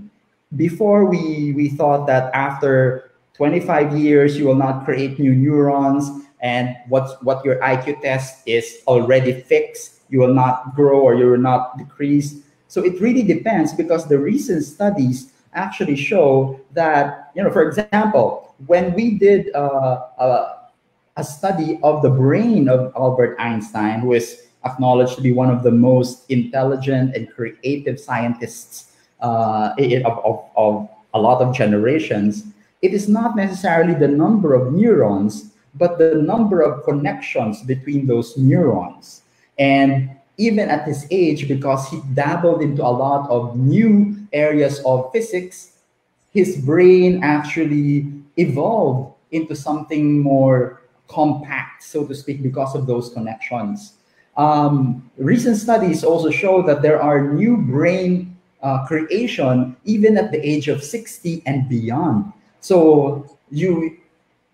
Before we thought that after 25 years, you will not create new neurons, and what your IQ test is already fixed. You will not grow or you will not decrease. So it really depends, because the recent studies actually show that, for example, when we did a study of the brain of Albert Einstein, who is acknowledged to be one of the most intelligent and creative scientists of a lot of generations, it is not necessarily the number of neurons, but the number of connections between those neurons. And even at his age, because he dabbled into a lot of new areas of physics, his brain actually evolved into something more compact, so to speak, because of those connections. Recent studies also show that there are new brain creation even at the age of 60 and beyond. So you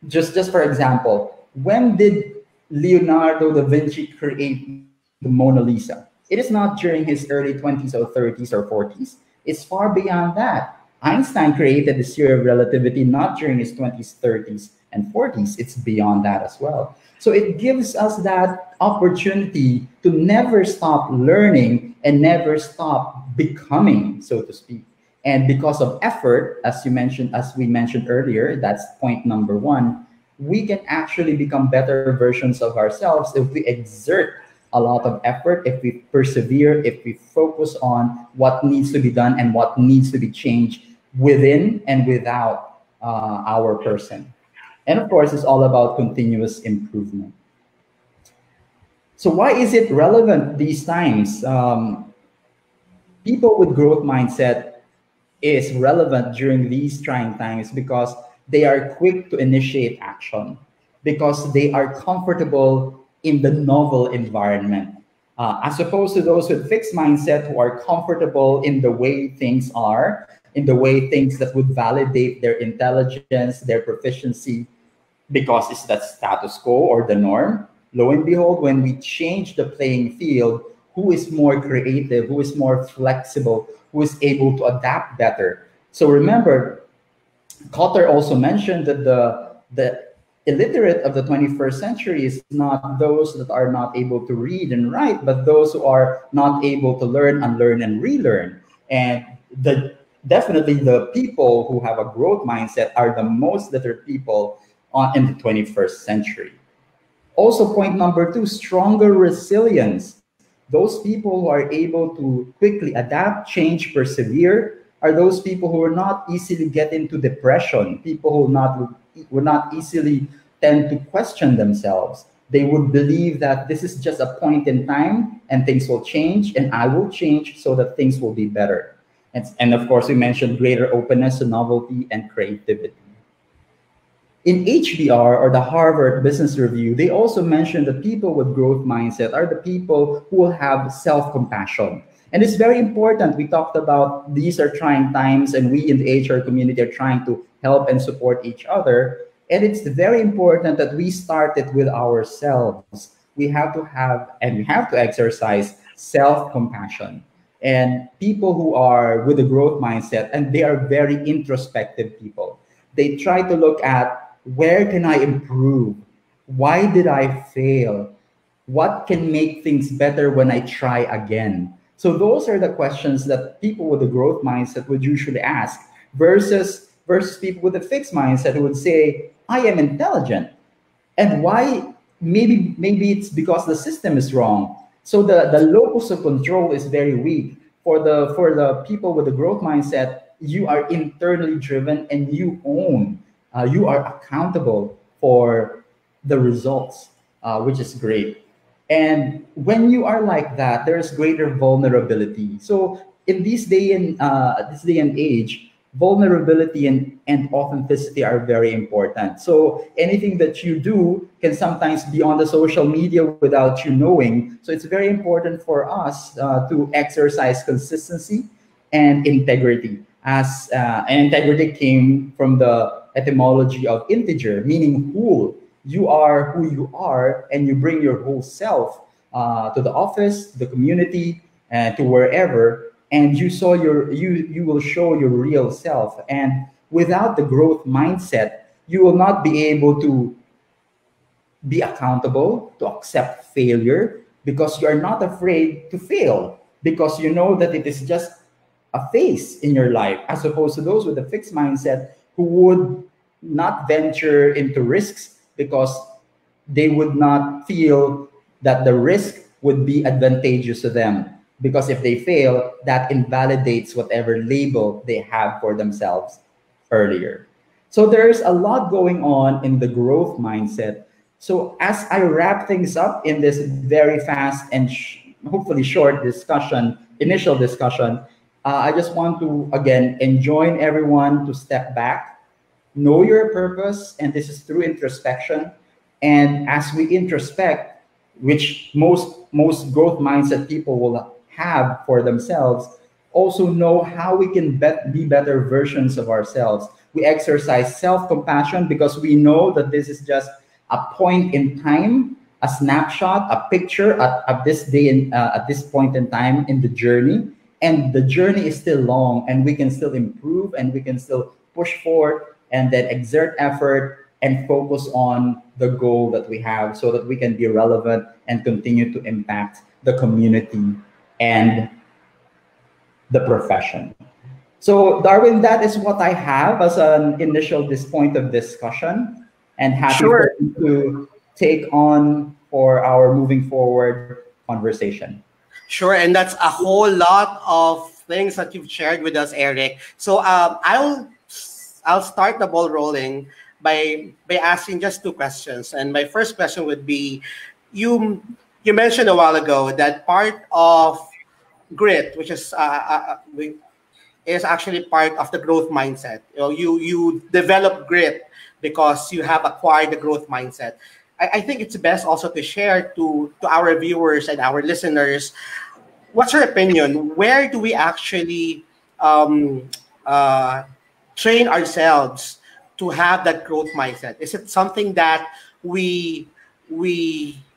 just for example, when did Leonardo da Vinci create the Mona Lisa? It is not during his early 20s or 30s or 40s. It's far beyond that. Einstein created the theory of relativity not during his 20s, 30s, and 40s. It's beyond that as well. So it gives us that opportunity to never stop learning and never stop becoming, so to speak. And because of effort, as you mentioned, as we mentioned earlier, that's point number one, we can actually become better versions of ourselves if we exert a lot of effort, if we persevere, if we focus on what needs to be done and what needs to be changed within and without our person. And of course, it's all about continuous improvement. So why is it relevant these times? People with growth mindset is relevant during these trying times because they are quick to initiate action, because they are comfortable in the novel environment, as opposed to those with fixed mindset who are comfortable in the way things are, in the way things that would validate their intelligence, their proficiency, because it's that status quo or the norm. Lo and behold, when we change the playing field, who is more creative, who is more flexible, who is able to adapt better? So remember, Cotter also mentioned that the illiterate of the 21st century is not those that are not able to read and write, but those who are not able to learn, unlearn, and relearn. And definitely the people who have a growth mindset are the most literate people in the 21st century. Also, point number two, stronger resilience. Those people who are able to quickly adapt, change, persevere are those people who will not easily get into depression, people who will not easily tend to question themselves. They would believe that this is just a point in time and things will change and I will change so that things will be better. And of course, we mentioned greater openness to novelty and creativity. In HBR, or the Harvard Business Review, they also mentioned that people with growth mindset are the people who will have self-compassion. And it's very important. We talked about these are trying times and we in the HR community are trying to help and support each other. And it's very important that we start it with ourselves. We have to have and we have to exercise self-compassion. And people who are with a growth mindset, and they are very introspective people, they try to look at where can I improve? Why did I fail? What can make things better when I try again? So those are the questions that people with a growth mindset would usually ask versus people with a fixed mindset who would say, I am intelligent. And why? Maybe it's because the system is wrong. So the locus of control is very weak. For the people with a growth mindset, you are internally driven and you own. You are accountable for the results, which is great. And when you are like that, there's greater vulnerability. So in this day and age, vulnerability and authenticity are very important. So anything that you do can sometimes be on the social media without you knowing. So it's very important for us to exercise consistency and integrity. And integrity came from the etymology of integer, meaning whole. You are who you are, and you bring your whole self to the office, the community, to wherever, and you will show your real self. And without the growth mindset, you will not be able to be accountable, to accept failure, because you are not afraid to fail, because you know that it is just a phase in your life, as opposed to those with a fixed mindset who would not venture into risks because they would not feel that the risk would be advantageous to them. Because if they fail, that invalidates whatever label they have for themselves earlier. So there's a lot going on in the growth mindset. So as I wrap things up in this very fast and hopefully short initial discussion, I just want to, again, enjoin everyone to step back, know your purpose, and this is through introspection. And as we introspect, which most growth mindset people will have for themselves, also know how we can be better versions of ourselves. We exercise self-compassion because we know that this is just a point in time, a snapshot, a picture at this day at this point in time in the journey. And the journey is still long, and we can still improve, and we can still push forward, and then exert effort and focus on the goal that we have, so that we can be relevant and continue to impact the community and the profession. So, Darwin, that is what I have as an initial point of discussion, and happy Sure. for you to take on for our moving forward conversation. Sure, and that's a whole lot of things that you've shared with us, Eric. So I'll start the ball rolling by asking just two questions. And my first question would be, you mentioned a while ago that part of grit, which is actually part of the growth mindset. You develop grit because you have acquired the growth mindset. I think it's best also to share to our viewers and our listeners, what's your opinion? Where do we actually train ourselves to have that growth mindset? Is it something that we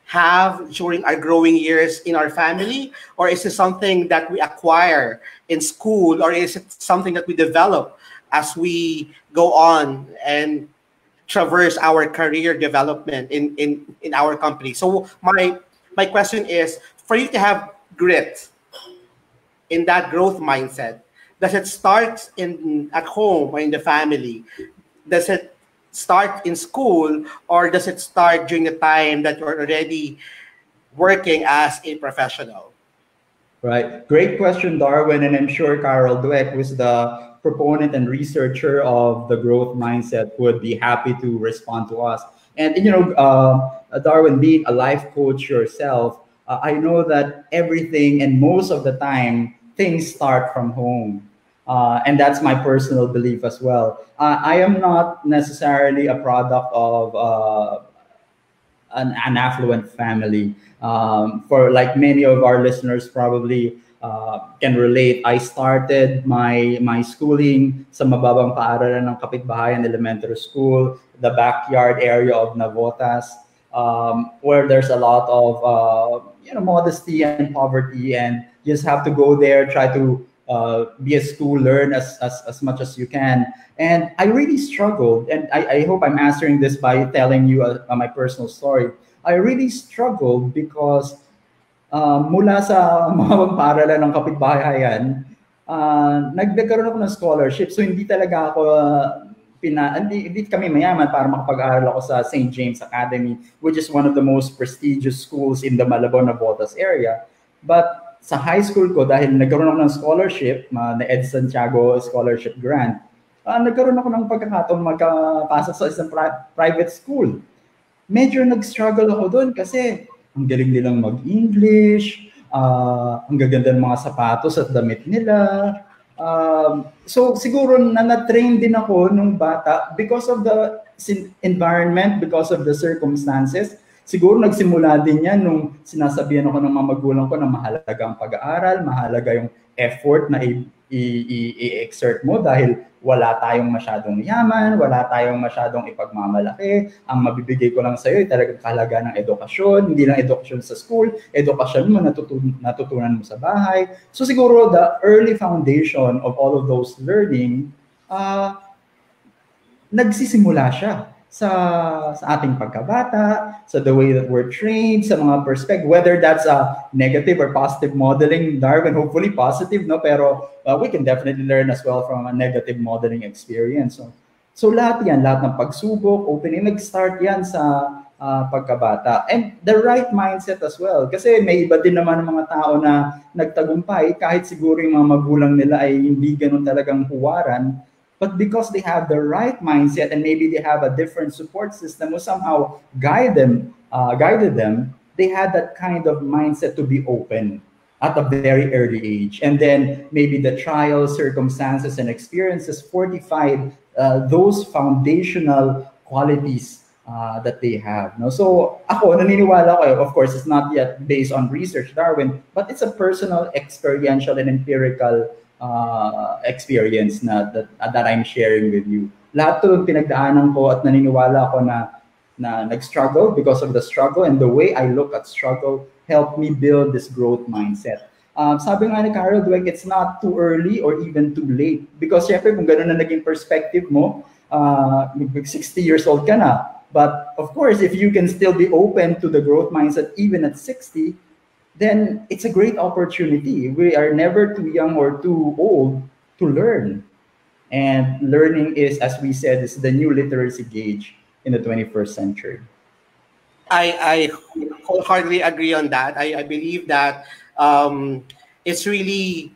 have during our growing years in our family, or is it something that we acquire in school, or is it something that we develop as we go on and traverse our career development in our company? So my question is, for you to have grit in that growth mindset, does it start at home or in the family? Does it start in school, or does it start during the time that you're already working as a professional? Right. Great question, Darwin. And I'm sure Carol Dweck, who's the proponent and researcher of the growth mindset, would be happy to respond to us. And, Darwin, being a life coach yourself, I know that everything and most of the time, things start from home. And that's my personal belief as well. I am not necessarily a product of an affluent family. For like many of our listeners probably can relate, I started my schooling sa mababang paaralan ng Kapitbahayan Elementary School, the backyard area of Navotas, where there's a lot of modesty and poverty, and you just have to go there, try to be a school, learn as much as you can. And I really struggled, and I hope I'm answering this by telling you my personal story. I really struggled because mula sa mga paaralan ng Kapitbahayan, nagkaroon ako ng scholarship. So hindi talaga ako, hindi kami mayaman para makapag-aral ako sa St. James Academy, which is one of the most prestigious schools in the Malabon, Navotas area. But sa high school ko, dahil nagkaroon ako ng scholarship, na Ed Santiago Scholarship Grant, nagkaroon ako ng pagkakataon magkapasok sa isang private school. Medyo nag-struggle ako doon kasi ang galing nilang mag-English, ang gaganda ng mga sapatos at damit nila. So siguro na-train din ako nung bata because of the environment, because of the circumstances. Siguro nagsimula din yan nung sinasabihan ako ng mga magulang ko na mahalaga ang pag-aaral, mahalaga yung effort na i-exert mo dahil wala tayong masyadong yaman, wala tayong masyadong ipagmamalaki. Ang mabibigay ko lang sa'yo ay talagang kahalaga ng edukasyon, hindi lang edukasyon sa school, edukasyon mo natutunan mo sa bahay. So siguro the early foundation of all of those learning, nagsisimula siya sa ating pagkabata, sa the way that we're trained, sa mga perspective, whether that's a negative or positive modeling, Darwin, hopefully positive, no? Pero we can definitely learn as well from a negative modeling experience. So lahat yan, lahat ng pagsubok, opening, nag-start yan sa pagkabata. And the right mindset as well. Kasi may iba din naman ng mga tao na nagtagumpay, kahit siguro yung mga magulang nila ay hindi ganun talagang huwaran, but because they have the right mindset and maybe they have a different support system who somehow guided them, they had that kind of mindset to be open at a very early age. And then maybe the trials, circumstances, and experiences fortified those foundational qualities that they have. No? So ako, naniniwala ko, of course, it's not yet based on research, Darwin, but it's a personal, experiential, and empirical experience that I'm sharing with you. Lahat to pinagdaanan ko at naniniwala ko na nag-struggle because of the struggle, and the way I look at struggle helped me build this growth mindset. Sabi nga ni Carol Dweck, it's not too early or even too late. Because syempre, kung gano'n na naging perspective mo, 60 years old ka na. But of course, if you can still be open to the growth mindset even at 60, then it's a great opportunity. We are never too young or too old to learn. And learning is, as we said, is the new literacy gauge in the 21st century. I wholeheartedly agree on that. I believe that it's really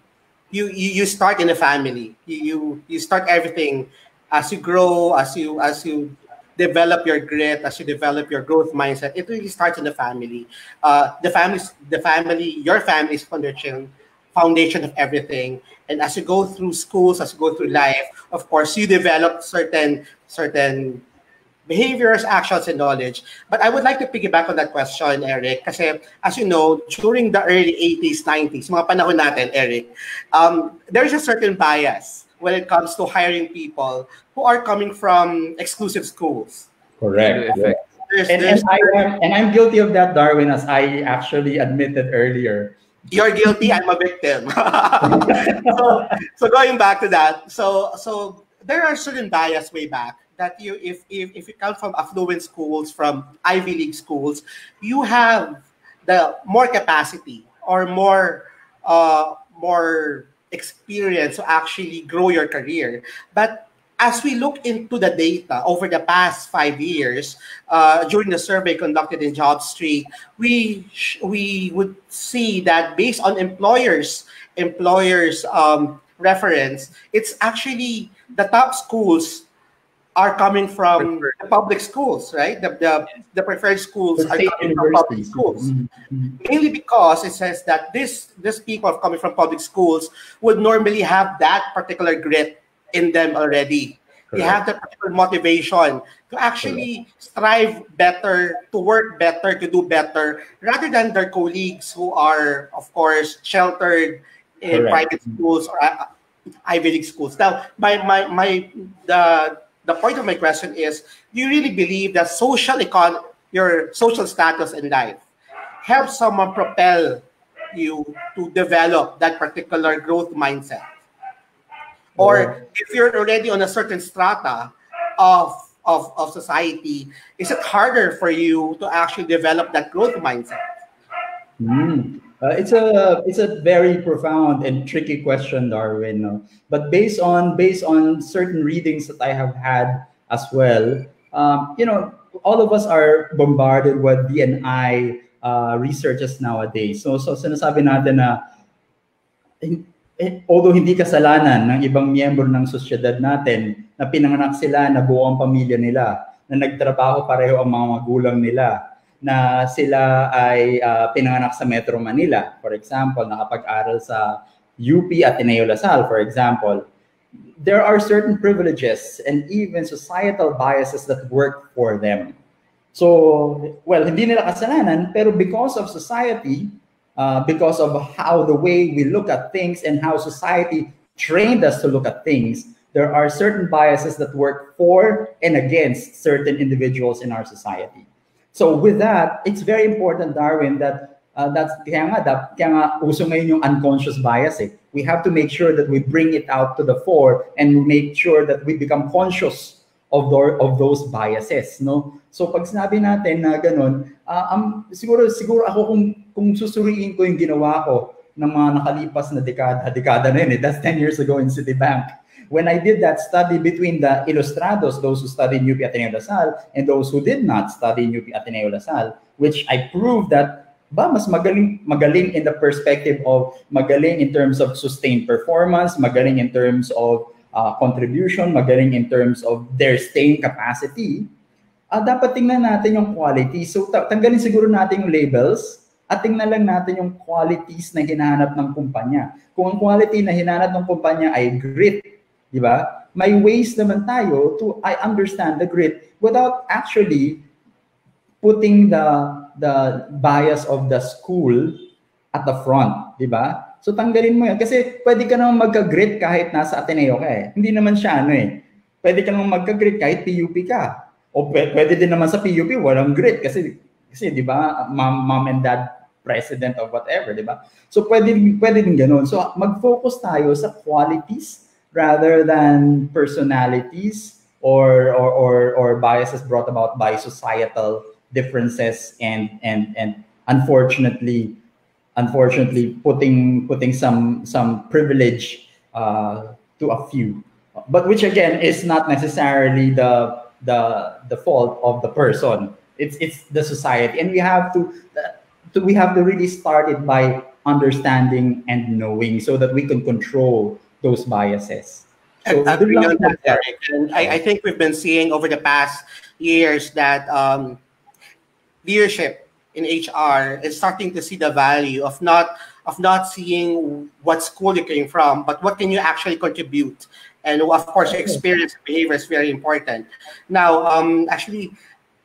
you start in a family. You start everything as you grow, as you develop your grit, as you develop your growth mindset. It really starts in the family. Your family's foundation of everything. And as you go through schools, as you go through life, of course, you develop certain behaviors, actions, and knowledge. But I would like to piggyback on that question, Eric, kasi as you know, during the early 80s, 90s, mga panahon natin, Eric, there's a certain bias when it comes to hiring people who are coming from exclusive schools. Correct. And I'm guilty of that, Darwin, as I actually admitted earlier. You're guilty, I'm a victim. so going back to that, so there are certain bias way back that if you come from affluent schools, from Ivy League schools, you have the more capacity or more experience to actually grow your career. But as we look into the data over the past 5 years, during the survey conducted in JobStreet, we would see that based on employers reference, it's actually the top schools are coming from the public schools, right? The preferred schools are coming from public schools. Mm-hmm. Mainly because it says that these people coming from public schools would normally have that particular grit in them already. Correct. They have the particular motivation to actually strive better, to work better, to do better, rather than their colleagues who are, of course, sheltered in private schools or Ivy League schools. Now, the point of my question is, do you really believe that your social status in life helps someone propel you to develop that particular growth mindset? Or if you're already on a certain strata of society, is it harder for you to actually develop that growth mindset? It's a very profound and tricky question, Darwin. No? But based on certain readings that I have had as well, all of us are bombarded with D&I researches nowadays. So sinasabi natin na although hindi kasalanan ng ibang miyembro ng sosyedad natin na pinanganak sila, na buo ang pamilya nila, na nagtrabaho pareho ang mga magulang nila, na sila ay pinanganak sa Metro Manila, for example, nakapag-aral sa UP Ateneo Lasal, for example, there are certain privileges and even societal biases that work for them. So, well, hindi nila kasalanan, pero because of society, because of how the way we look at things and how society trained us to look at things, there are certain biases that work for and against certain individuals in our society. So with that, it's very important, Darwin, that kaya nga uso ngayon yung unconscious bias. We have to make sure that we bring it out to the fore and make sure that we become conscious of those biases, no? So pag sinabi natin na ganun, siguro ako kung susuriin ko yung ginawa ko ng mga nakalipas na dekada na yun, that's 10 years ago in Citibank. When I did that study between the ilustrados, those who studied UP Ateneo Lasal, and those who did not study UP Ateneo Lasal, which I proved that mas magaling in the perspective of magaling in terms of sustained performance, magaling in terms of contribution, magaling in terms of their staying capacity, dapat tingnan natin yung quality. So tanggalin siguro natin yung labels at tingnan lang natin yung qualities na hinahanap ng kumpanya. Kung ang quality na hinahanap ng kumpanya ay grit, di ba? May ways naman tayo to I understand the grit without actually putting the bias of the school at the front, di ba? So tanggalin mo 'yan kasi pwede ka naman magka-grit kahit nasa Ateneo ka eh. Hindi naman siya ano eh. Pwede ka naman magka-grit kahit PUP ka. O pwede din naman sa PUP walang grit kasi di ba, mom and dad president of whatever, di ba? So pwede din ganoon. So mag-focus tayo sa qualities rather than personalities or biases brought about by societal differences and unfortunately putting some privilege to a few, but which again is not necessarily the fault of the person. It's the society, and we have to really start it by understanding and knowing so that we can control those biases. So Agree on that, Eric. And I think we've been seeing over the past years that leadership in HR is starting to see the value of not seeing what school you came from, but what can you actually contribute. And of course, your experience and behavior is very important. Now, actually,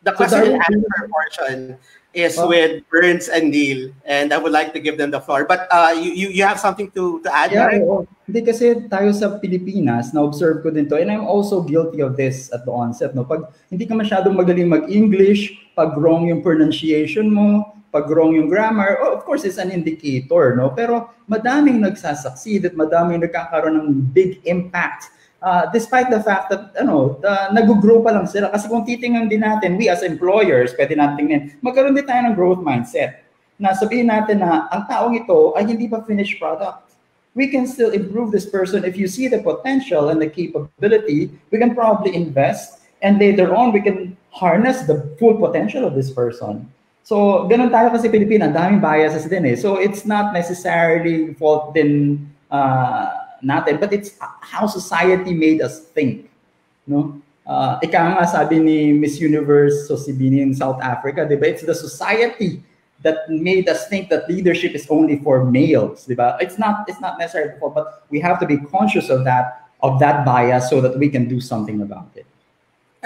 the question and answer portion is with Burns and Neil, and I would like to give them the floor. But you have something to add, Eric? Hindi kasi tayo sa Pilipinas, na-observe ko din to, and I'm also guilty of this at the onset. No? Pag hindi ka masyadong magaling mag-English, pag wrong yung pronunciation mo, pag wrong yung grammar, of course, it's an indicator. No? Pero madaming nagsasucceed at madaming nagkakaroon ng big impact. Despite the fact that nag-grow pa lang sila. Kasi kung titingnan din natin, we as employers, pwede natin tingnan, magkaroon din tayo ng growth mindset. Na sabihin natin na ang taong ito ay hindi pa finished product. We can still improve this person. If you see the potential and the capability, we can probably invest, and later on, we can harness the full potential of this person. So, ganun tayo kasi Pilipina, ang daming biases din eh. So, it's not necessarily fault din natin, but it's how society made us think. No? Ika nga sabi ni Miss Universe Sosibini in South Africa, diba? It's the society that made us think that leadership is only for males, diba? It's not necessarily for, but we have to be conscious of that bias so that we can do something about it.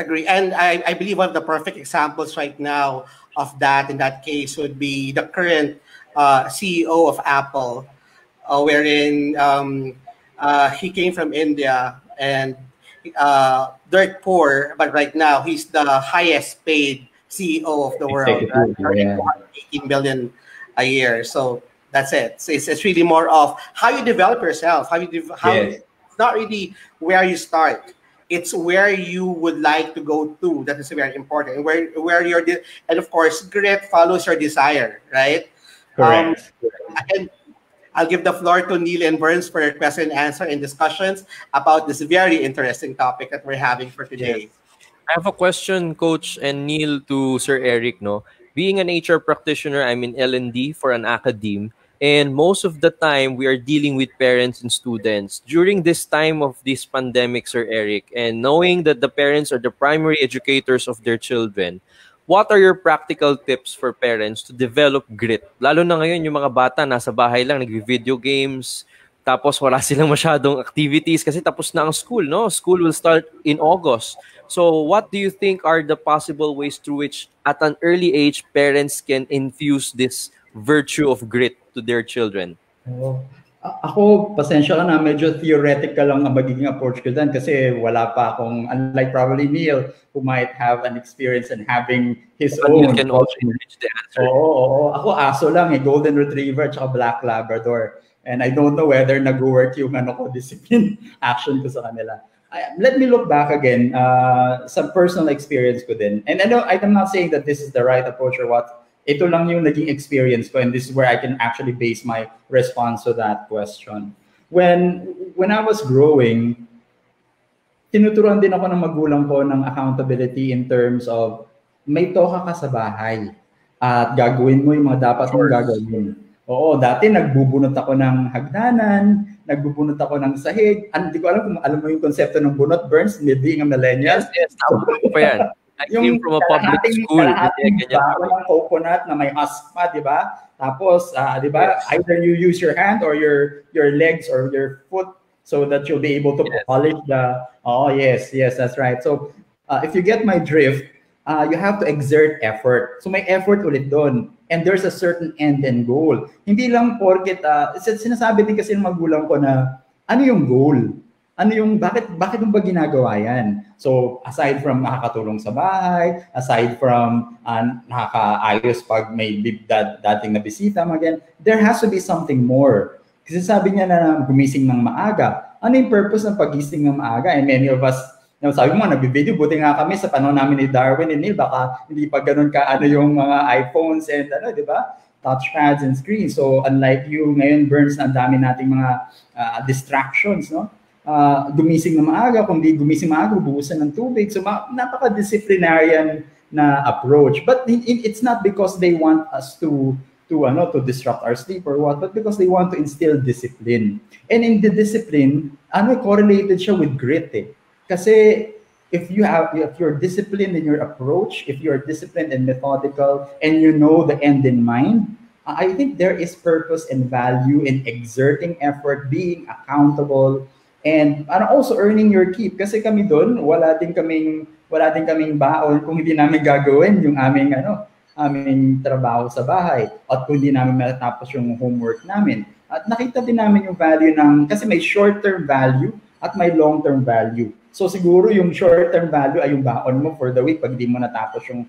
Agree. And I believe one of the perfect examples right now of that in that case would be the current CEO of Apple, wherein he came from India and dirt poor, but right now he's the highest paid CEO of the world, right? Earning 18 billion a year. So that's it. So it's really more of how you develop yourself. It's not really where you start. It's where you would like to go to. That is very important. Where and of course, grit follows your desire, right? Correct. And I'll give the floor to Neil and Burns for your question and answer and discussions about this very interesting topic that we're having for today. Yes. I have a question, Coach and Neil, to Sir Eric. No, being an HR practitioner, I'm in L&D for an academe, and most of the time we are dealing with parents and students. During this time of this pandemic, Sir Eric, and knowing that the parents are the primary educators of their children, what are your practical tips for parents to develop grit? Lalo na ngayon, yung mga bata nasa bahay lang, nag-video games, tapos wala silang masyadong activities kasi tapos na ang school, no? School will start in August. So what do you think are the possible ways through which at an early age parents can infuse this virtue of grit to their children? Ako, pasensya ka na, medyo theoretical lang ang magiging approach ko dyan kasi wala pa akong, unlike probably Neil, who might have an experience in having his own. You can also enrich the answer. Oo. Ako aso lang, Golden Retriever at Black Labrador. And I don't know whether nag-work yung discipline action ko sa kanila. Let me look back again, some personal experience ko din. And I'm not saying that this is the right approach or what. Ito lang yung naging experience ko, and this is where I can actually base my response to that question. When I was growing, tinuturuan din ako ng magulang ko ng accountability in terms of may toka ka sa bahay at gagawin mo yung mga dapat mong gagawin. Oo, dati nagbubunot ako ng hagdanan, nagbubunot ako ng sahig. Hindi ko alam kung alam mo yung konsepto ng bunot, Burns, being a millennial. Yes, tama pa yan. I came from a public school. Walang coconut na may husk pa, di ba? Tapos, di ba, either you use your hand or your legs or your foot so that you'll be able to polish the. Oh yes, yes, that's right. So if you get my drift, you have to exert effort. So may effort ulit doon. And there's a certain end and goal. Hindi lang porket, sinasabi din kasi ng magulang ko na, ano yung goal? Ano yung, bakit mo ba ginagawa yan? So, aside from nakakatulong sa bahay, aside from nakakaayos pag may dating na bisita, again, there has to be something more. Kasi sabi niya na gumising ng maaga. Ano yung purpose ng pagising ng maaga? And many of us, sabi mo, nag-video, buti nga kami sa panahon namin ni Darwin and Neil, baka hindi pa ganun ka yung mga iPhones and di ba? Touchpads and screens. So unlike you, ngayon, Burns, ang dami nating mga distractions, no? Gumising na maaga, kung di gumising maaga, bubusan ng tubig. So napaka-disciplinarian na approach. But it's not because they want us to disrupt our sleep or what, but because they want to instill discipline. And in the discipline, correlated siya with grit eh. Kasi if you're disciplined in your approach, if you're disciplined and methodical, and you know the end in mind, I think there is purpose and value in exerting effort, being accountable, and also earning your keep. Kasi kami doon, wala din kaming baon kung hindi namin gagawin yung aming trabaho sa bahay at kung hindi namin matapos yung homework namin. At nakita din namin yung value kasi may short-term value at may long-term value. So siguro yung short-term value ay yung baon mo for the week. Pag di mo natapos yung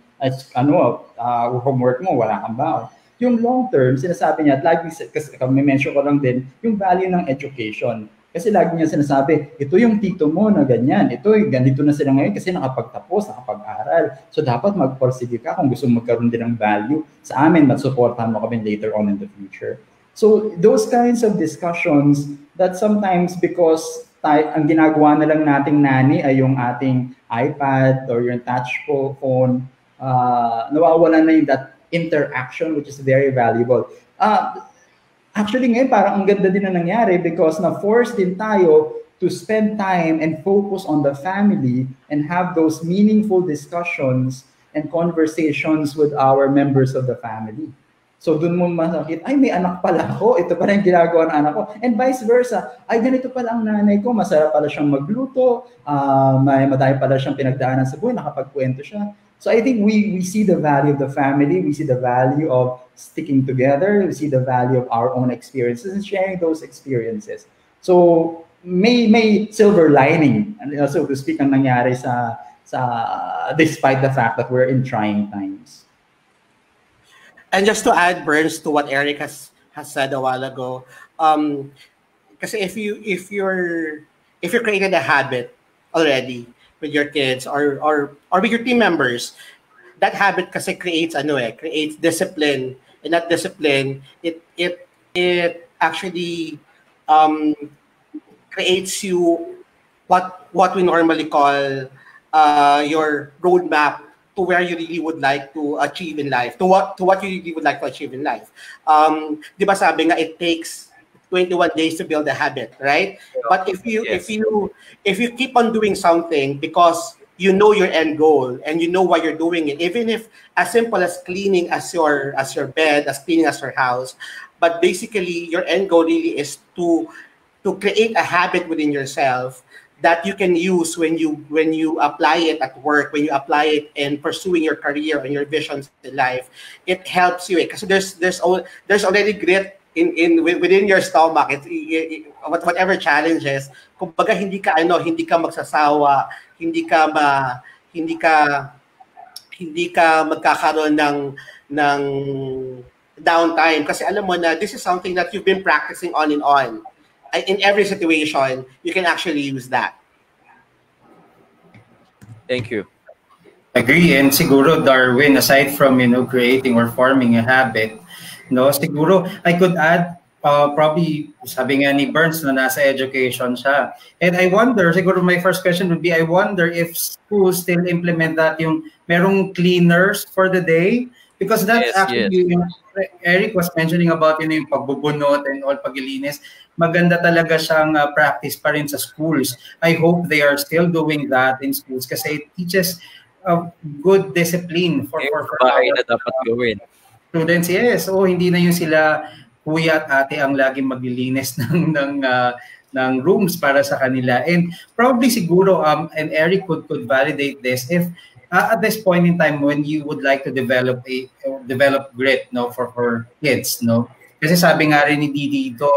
homework mo, wala kang baon. Yung long-term, sinasabi niya, at lagi, kasi may mention ko lang din, yung value ng education. Kasi lagi niya sinasabi, ito yung tito mo na ganyan. Ganito na sila ngayon kasi nakapagtapos, nakapag-aral. So dapat magporsige ka kung gusto magkaroon din ng value sa amin, matsuportahan mo kami later on in the future. So those kinds of discussions that sometimes because ang ginagawa na lang nating nani ay yung ating iPad or yung touch phone, nawawalan na yung that interaction which is very valuable. Actually ngayon parang ang ganda din na nangyari because na-force din tayo to spend time and focus on the family and have those meaningful discussions and conversations with our members of the family. So doon mo masakit, ay may anak pala ako, ito pala yung ginagawa ng anak ko. And vice versa, ay ganito pala ang nanay ko, masarap pala siyang magluto, may madami pala siyang pinagdaanan sa buhay, nakapagkwento siya. So I think we see the value of the family, we see the value of sticking together, we see the value of our own experiences and sharing those experiences. So may silver lining, so to speak, ang nangyari sa despite the fact that we're in trying times. And just to add, Burns, to what Eric has said a while ago, kasi if you're created a habit already with your kids or with your team members, that habit kasi creates discipline, and that discipline it actually creates you what we normally call your roadmap to where you really would like to achieve in life, to what you really would like to achieve in life. Di ba sabi nga, it takes 21 days to build a habit, right? But if you keep on doing something because you know your end goal and you know why you're doing it, even if as simple as cleaning as your bed, as cleaning as your house, but basically your end goal really is to create a habit within yourself that you can use when you apply it at work, when you apply it in pursuing your career and your visions in life. It helps you because there's already grit within your stomach. Whatever challenges, kumbaga hindi ka magsasawa, hindi ka magkakaroon ng downtime kasi alam mo na this is something that you've been practicing on and on. In every situation, you can actually use that. Thank you. Agree. And siguro, Darwin, aside from creating or forming a habit, siguro I could add probably sabi nga ni Burns na nasa education siya. And I wonder, siguro my first question would be, I wonder if schools still implement that yung merong cleaners for the day. Because that's Eric was mentioning about yung pagbubunot and all paglilinis. Maganda talaga siyang practice pa rin sa schools. I hope they are still doing that in schools kasi it teaches good discipline for bahay na dapat gawin. Students, yes. Hindi na yung sila kuya at ate ang laging maglilinis rooms para sa kanila. And probably siguro, and Eric could validate this, if at this point in time when you would like to develop grit, no, for kids, no, kasi sabi nga rin ni Didi dito,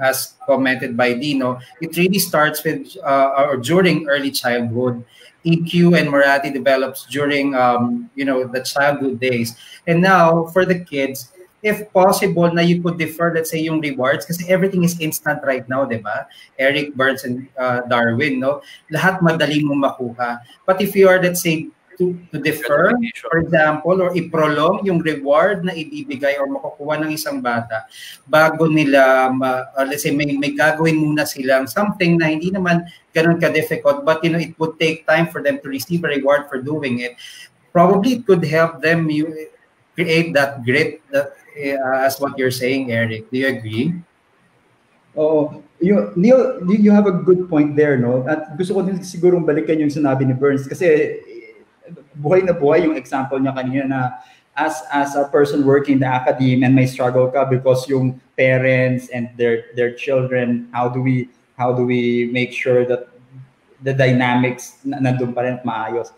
as commented by Dino, it really starts with or during early childhood. EQ and morality develops during the childhood days. And now for the kids, if possible na you could defer, let's say, yung rewards, kasi everything is instant right now, di ba? Eric, Burns, and Darwin, no? Lahat madaling mo makuha. But if you are, let's say, to defer, for example, or i-prolong yung reward na ibibigay or makukuha ng isang bata bago nila, let's say, may gagawin muna silang something na hindi naman ganun ka-difficult, but it would take time for them to receive a reward for doing it. Probably it could help them create that grit, that, as what you're saying, Eric. Do you agree? Oh, Neil, you have a good point there, no? At gusto ko din sigurong balikan yung sinabi ni Burns kasi buhay na buhay yung example niya kanina na as a person working in the academe and may struggle ka because yung parents and their children, how do we make sure that the dynamics nandun pa rin at maayos?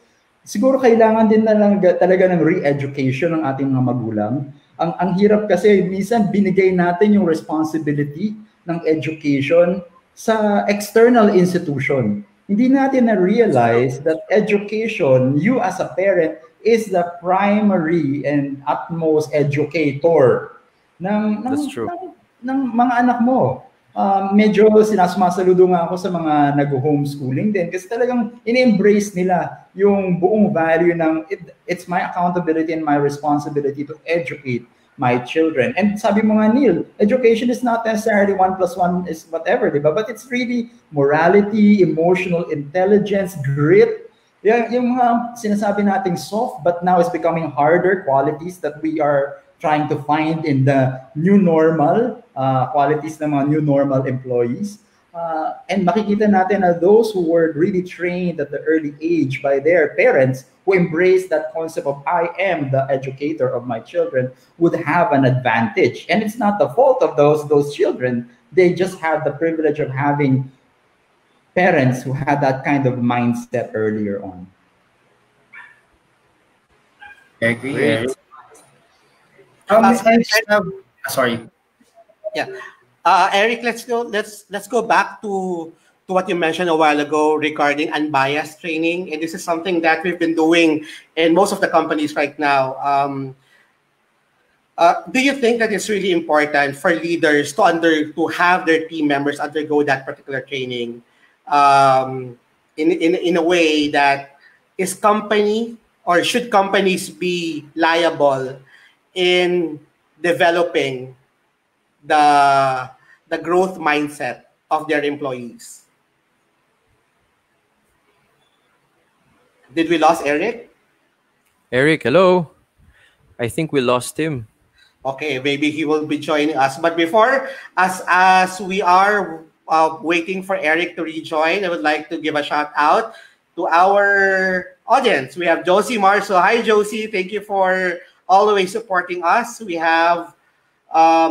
Siguro kailangan din na lang talaga ng re-education ng ating mga magulang. Ang hirap kasi minsan binigay natin yung responsibility ng education sa external institution. Hindi natin na-realize that education, you as a parent, is the primary and utmost educator ng mga anak mo. Medyo sinasumasaludo nga ako sa mga nag-homeschooling din kasi talagang in-embrace nila yung buong value ng it's my accountability and my responsibility to educate my children. And sabi mo nga, Neil, education is not necessarily 1 + 1 is whatever, diba? But it's really morality, emotional intelligence, grit. Yung mga sinasabi nating soft but now is becoming harder qualities that we are trying to find in the new normal, qualities ng mga new normal employees. And makikita natin na those who were really trained at the early age by their parents who embrace that concept of I am the educator of my children would have an advantage. And it's not the fault of those children. They just have the privilege of having parents who had that kind of mindset earlier on. I agree. Sorry. Yeah. Eric, let's go back to what you mentioned a while ago regarding unbiased training, and this is something that we've been doing in most of the companies right now. Do you think that it's really important for leaders to have their team members undergo that particular training in a way that is company or should companies be liable in developing the growth mindset of their employees? Did we lose Eric? Eric, hello. I think we lost him. Okay, maybe he will be joining us. But before, as we are waiting for Eric to rejoin, I would like to give a shout out to our audience. We have Josie Marso. Hi, Josie. Thank you for always supporting us. We have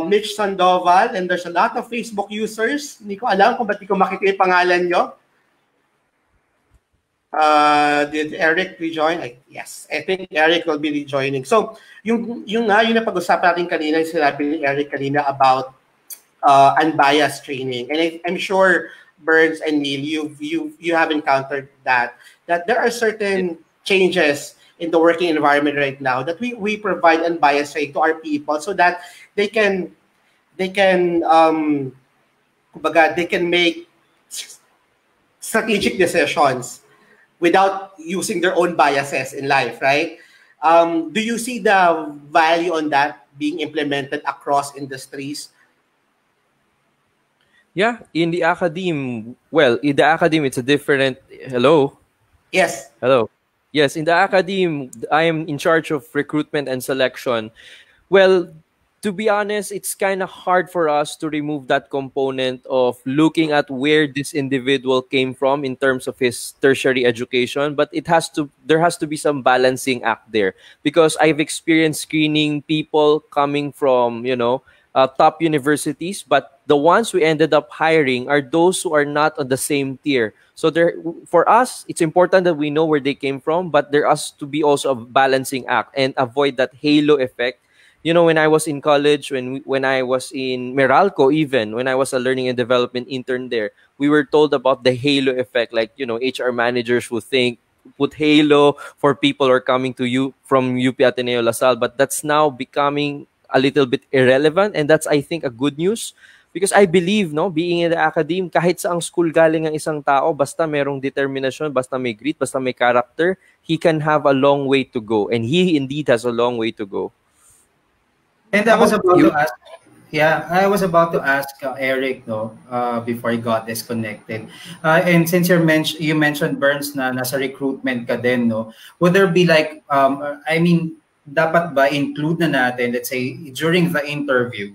Mitch Sandoval, and there's a lot of Facebook users. Hindi ko alam kung ba't di ko makita yung pangalan nyo. Did Eric rejoin? Yes, I think Eric will be rejoining. So, yung napag-usapan natin kanina, yung sinabi ni Eric kanina about unbiased training. And I'm sure Burns and Neil, you have encountered that there are certain changes in the working environment right now that we provide unbiased training to our people so that they can make strategic decisions without using their own biases in life, right? Do you see the value on that being implemented across industries? Yeah, in the academe, it's a different... Hello? Yes. Hello. Yes, in the academe, I am in charge of recruitment and selection. Well, to be honest, it's kind of hard for us to remove that component of looking at where this individual came from in terms of his tertiary education, but there has to be some balancing act there, because I've experienced screening people coming from, top universities, but the ones we ended up hiring are those who are not on the same tier. So there, for us, it's important that we know where they came from, but there has to be also a balancing act and avoid that halo effect. When I was in college, when I was in Meralco, even when I was a learning and development intern there, we were told about the halo effect. Like, HR managers would think put halo for people who are coming to you from UP Ateneo Lasal, but that's now becoming a little bit irrelevant, and that's, I think, a good news. Because I believe, no, being in the academe, kahit saang school galing ang isang tao, basta merong determinasyon, basta may grit, basta may character, he can have a long way to go. And he indeed has a long way to go. And I was about to ask, yeah, I was about to ask Eric, no, before he got disconnected. And since you mentioned, Burns, na nasa recruitment ka din, no, would there be like, I mean, dapat ba include na natin, let's say, during the interview,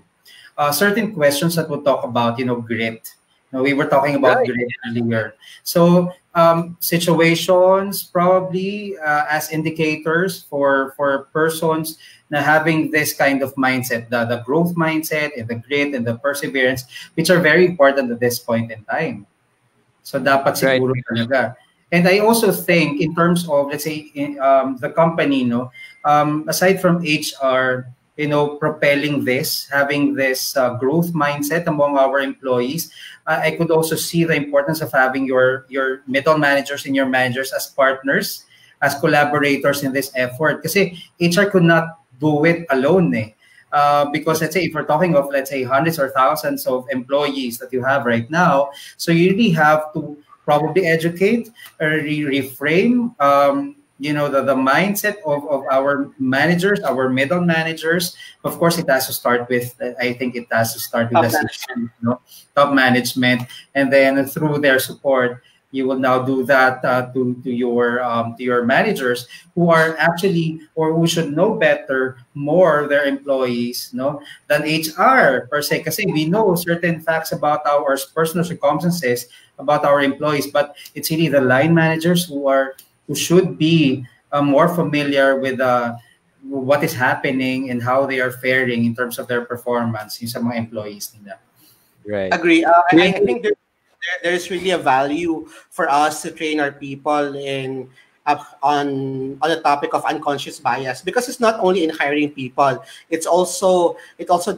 certain questions that would talk about, grit. We were talking about grit earlier. So situations probably as indicators for persons na having this kind of mindset, the growth mindset and the grit and the perseverance, which are very important at this point in time. So dapat siguro talaga. And I also think in terms of, let's say, the company, aside from HR, propelling this, having this growth mindset among our employees, I could also see the importance of having your middle managers and your managers as partners, as collaborators in this effort. Kasi HR could not do it alone. Because let's say if we're talking of, let's say, hundreds or thousands of employees that you have right now, so you really have to probably educate or reframe the mindset of our managers, our middle managers. Of course, it has to start with, I think it has to start with top management, and then through their support, you will now do that to your managers, who are actually, or who should know better more their employees, than HR per se. Because we know certain facts about our personal circumstances about our employees, but it's really the line managers who should be more familiar with what is happening and how they are faring in terms of their performance in some employees nila. Right. Agree. I think there's really a value for us to train our people on the topic of unconscious bias, because it's not only in hiring people, it also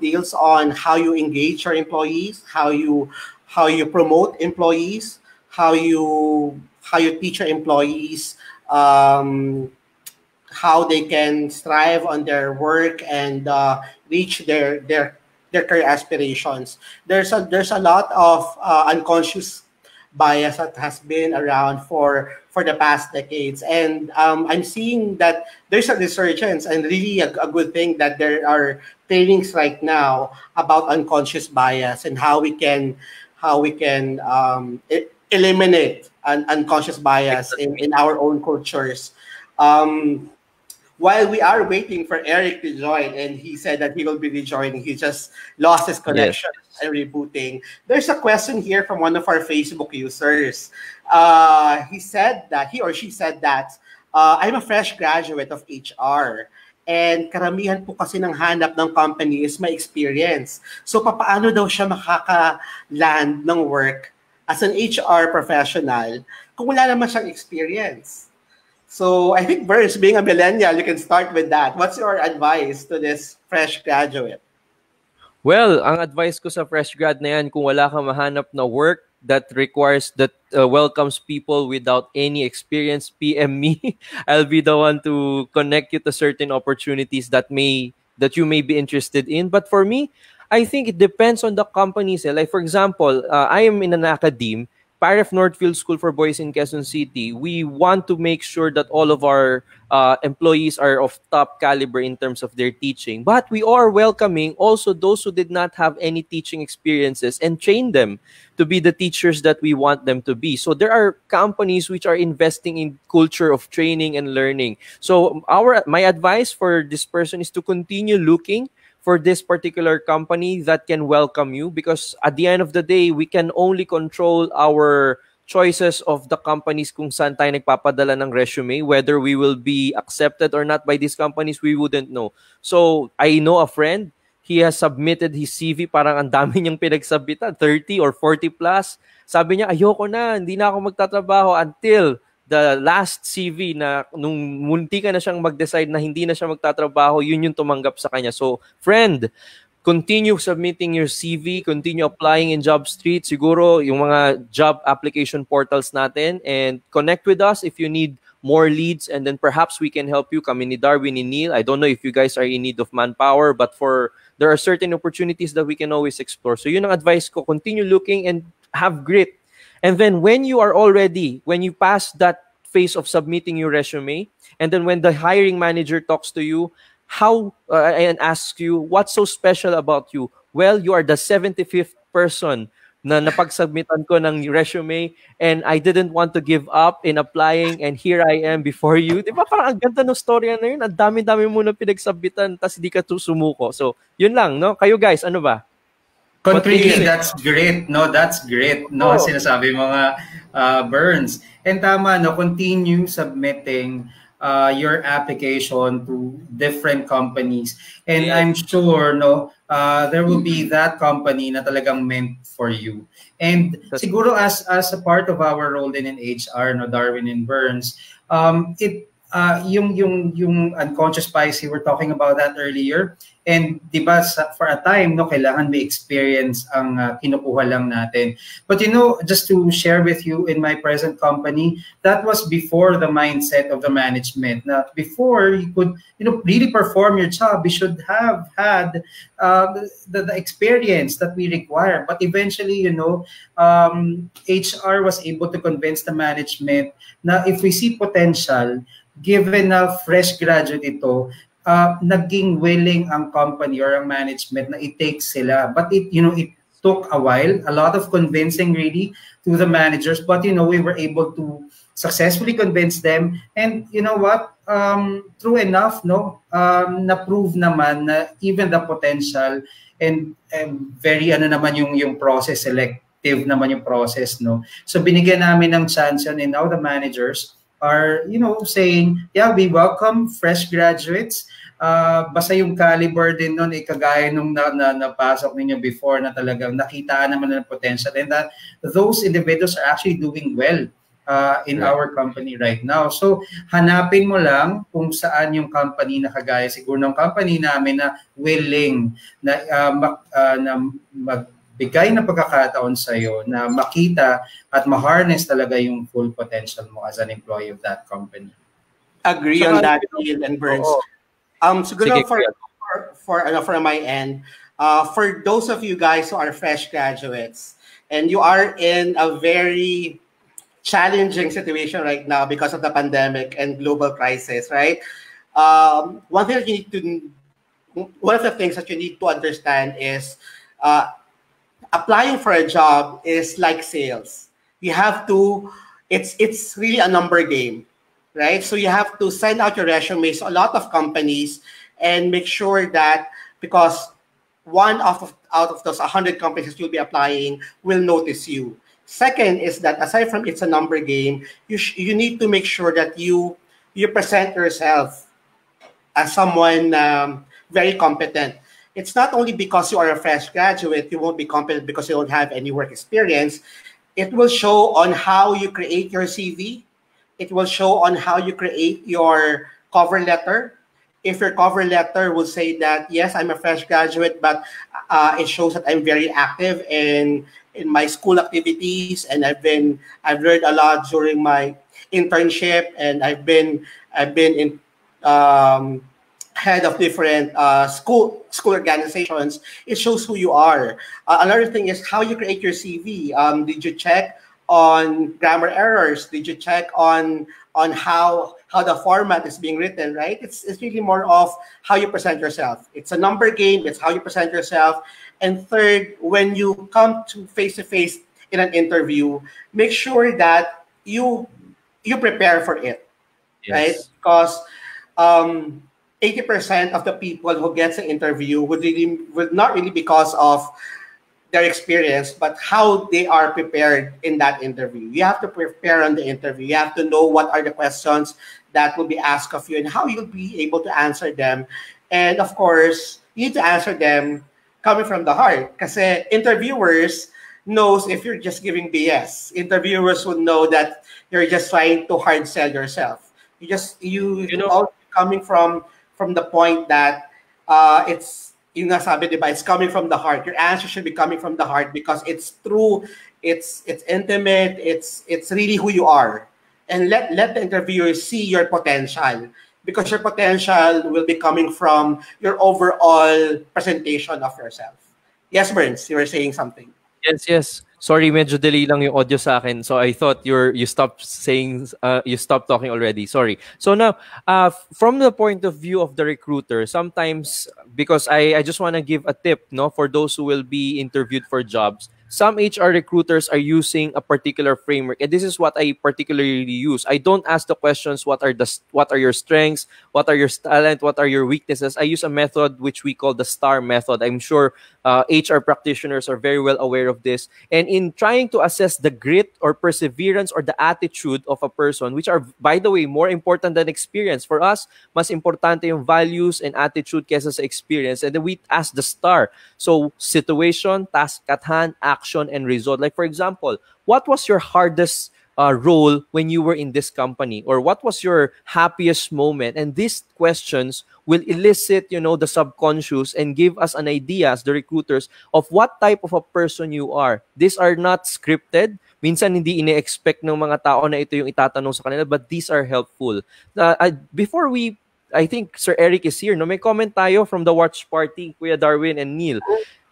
deals on how you engage your employees, how you promote employees, how you teach your employees how they can strive on their work and reach their career aspirations. There's a lot of unconscious bias that has been around for the past decades, and I'm seeing that there's a resurgence, and really a good thing that there are trainings right now about unconscious bias and how we can eliminate unconscious bias in our own cultures. While we are waiting for Eric to join, and he said that he will be rejoining, he just lost his connection and rebooting. There's a question here from one of our Facebook users. He or she said that I'm a fresh graduate of HR, and karamihan po kasi ng hanap ng company is my experience. So paano daw siya makaka-land ng work as an HR professional kung wala naman siyang experience? So I think, Burns, being a millennial, you can start with that. What's your advice to this fresh graduate? Well, ang advice ko sa fresh grad na yan, kung wala kang mahanap na work that welcomes people without any experience, PM me. I'll be the one to connect you to certain opportunities that you may be interested in. But for me, I think it depends on the companies. Like, for example, I am in an academe, PAREF Northfield School for Boys in Quezon City. We want to make sure that all of our employees are of top caliber in terms of their teaching. But we are welcoming also those who did not have any teaching experiences and train them to be the teachers that we want them to be. So there are companies which are investing in culture of training and learning. So my advice for this person is to continue looking for this particular company that can welcome you, because at the end of the day, we can only control our choices of the companies kung saan tayo nagpapadala ng resume. Whether we will be accepted or not by these companies, we wouldn't know. So I know a friend he has submitted his CV, parang ang dami niyang pinagsabitan, 30 or 40 plus. Sabi niya, ayoko na, hindi na ako magtatrabaho until the last CV na nung munti ka na siyang mag-decide na hindi na siya magtatrabaho, yun yung tumanggap sa kanya. So, friend, continue submitting your CV, continue applying in Job Street, siguro yung mga job application portals natin, and connect with us if you need more leads, and then perhaps we can help you. Kami ni Darwin, ni Neil. I don't know if you guys are in need of manpower, but there are certain opportunities that we can always explore. So yun ang advice ko, continue looking and have grit. And then when you pass that phase of submitting your resume, and then when the hiring manager talks to you, and asks you, what's so special about you? Well, you are the 75th person na napagsubmitan ko ng resume, and I didn't want to give up in applying, and here I am before you. Di ba parang ang ganda ng storya na yun? Ang dami-dami mo na pinagsubmitan, tas di ka sumuko. So, yun lang, no? Kayo guys, ano ba? Completely, that's great. No, that's great. No, sinasabi mga Burns. And tama, no, continue submitting your application to different companies. And I'm sure, no, there will be that company na talagang meant for you. And siguro as a part of our role din in HR, no, Darwin and Burns, yung unconscious bias, we were talking about that earlier. And di ba, for a time, no, kailangan may experience ang kinukuha lang natin. But you know, just to share with you, in my present company, that was before the mindset of the management. Now, before you could, you know, really perform your job, you should have had the experience that we require. But eventually, you know, HR was able to convince the management na if we see potential, given a fresh graduate ito, naging willing ang company or ang management na i-take sila. But it took a while, a lot of convincing really to the managers. But, you know, we were able to successfully convince them. And you know what? True enough, no? Na-prove naman na even the potential and very naman yung process, selective naman yung process, no? So binigyan namin ng chance yun, and now the managers are, you know, saying, yeah, we welcome fresh graduates. Basta yung caliber din nun, kagaya nung napasok ninyo before na talagang nakita naman ng potential, and that those individuals are actually doing well in our company right now. So, hanapin mo lang kung saan yung company na kagaya siguro ng company namin na willing na magbigay ng pagkakataon sa'yo na makita at ma-harness talaga yung full potential mo as an employee of that company. Agree on that, Neil and Burns. Siguro for my end, for those of you guys who are fresh graduates and you are in a very challenging situation right now because of the pandemic and global crisis, right? One of the things that you need to understand is applying for a job is like sales. You have to, it's really a number game, right? So you have to send out your resumes to a lot of companies and make sure that, because one out of those 100 companies you'll be applying will notice you. Second is that aside from it's a number game, you need to make sure that you present yourself as someone very competent. It's not only because you are a fresh graduate, you won't be competent because you don't have any work experience. It will show on how you create your CV. It will show on how you create your cover letter. If your cover letter will say that, yes, I'm a fresh graduate, but it shows that I'm very active in my school activities, and I've learned a lot during my internship, and I've been in head of different school organizations. It shows who you are. Another thing is how you create your CV. Did you check on grammar errors? Did you check on how the format is being written, right? It's really more of how you present yourself. It's a number game. It's how you present yourself. And third, when you come to face-to-face in an interview, make sure that you prepare for it, right? Because 80% of the people who gets an interview would not really because of their experience, but how they are prepared in that interview. You have to prepare on the interview. You have to know what are the questions that will be asked of you and how you'll be able to answer them. And of course, you need to answer them coming from the heart. Kasi interviewers knows if you're just giving BS. Interviewers would know that you're just trying to hard sell yourself. You You know, all coming from the point that it's yung nasabi, diba? It's coming from the heart. Your answer should be coming from the heart because it's true, it's intimate, it's really who you are. And let the interviewer see your potential because your potential will be coming from your overall presentation of yourself. Yes, Burns, you were saying something. yes, yes. Sorry, medyo delay lang yung audio sa akin. So I thought you stopped saying you stopped talking already. Sorry. So now, from the point of view of the recruiter, sometimes because I just want to give a tip, no, for those who will be interviewed for jobs. Some HR recruiters are using a particular framework, and this is what I particularly use. I don't ask the questions what are your strengths, what are your talent, what are your weaknesses. I use a method which we call the STAR method. I'm sure HR practitioners are very well aware of this. And in trying to assess the grit or perseverance or the attitude of a person, which are, by the way, more important than experience. For us, mas importante yung values and attitude kesa sa experience. And then we ask the STAR. So, situation, task at hand, action, and result. Like, for example, what was your hardest role when you were in this company, or what was your happiest moment? And these questions will elicit, the subconscious and give us an idea as the recruiters of what type of a person you are. These are not scripted. Minsan hindi ine-expect ng mga tao na ito yung itatanong sa kanila, but these are helpful. Before I think Sir Eric is here, no? May comment tayo from the watch party, Kuya Darwin and Neil.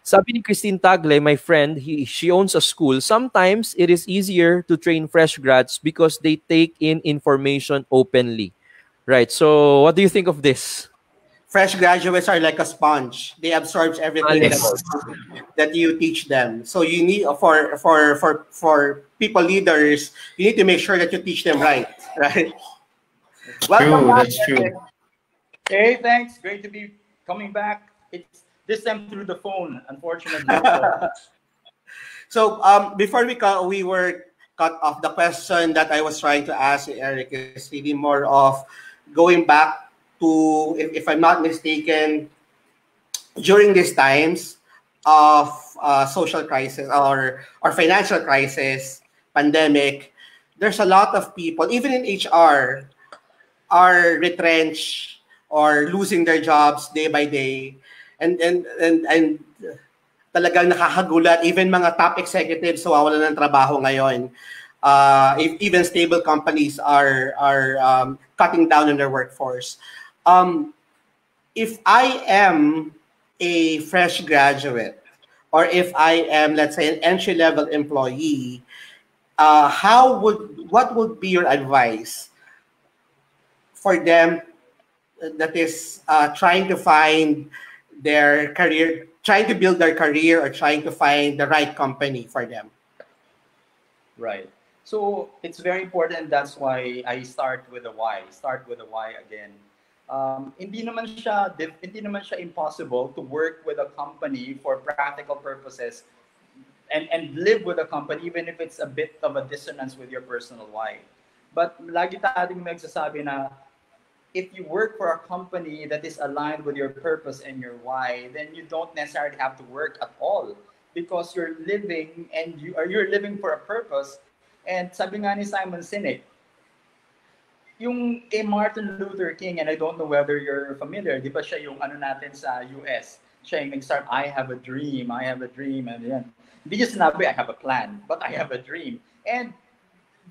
Sabi ni Christine Tagle, my friend, she owns a school. Sometimes it is easier to train fresh grads because they take in information openly. Right. So, what do you think of this? Fresh graduates are like a sponge. They absorb everything Yes. that you teach them. So you need for people leaders, you need to make sure that you teach them right, right? Welcome True, back. that's true. Hey, thanks. Great to be coming back. It's this time through the phone, unfortunately. So before we were cut off, the question that I was trying to ask you, Eric, is really more of going back to, if I'm not mistaken, during these times of social crisis or financial crisis, pandemic, there's a lot of people, even in HR, are retrenched or losing their jobs day by day. And talagang nakakagulat, even mga top executives wala ng trabaho ngayon. Even stable companies are cutting down on their workforce. If I am a fresh graduate, or if I am, let's say, an entry-level employee, what would be your advice for them that is trying to find their career, trying to build their career, or trying to find the right company for them? Right. So it's very important. That's why I start with the why. Start with the why again. Hindi naman siya impossible to work with a company for practical purposes and live with a company even if it's a bit of a dissonance with your personal why. But lagi tayong nagsasabi na if you work for a company that is aligned with your purpose and your why, then you don't necessarily have to work at all because you're living and you're living for a purpose. And sabi nga ni Simon Sinek, yung kay Martin Luther King, and I don't know whether you're familiar, di ba siya yung natin sa US? Siya yung nag-start, I have a dream, and yan. Hindi niya sinabi, I have a plan, but I have a dream. And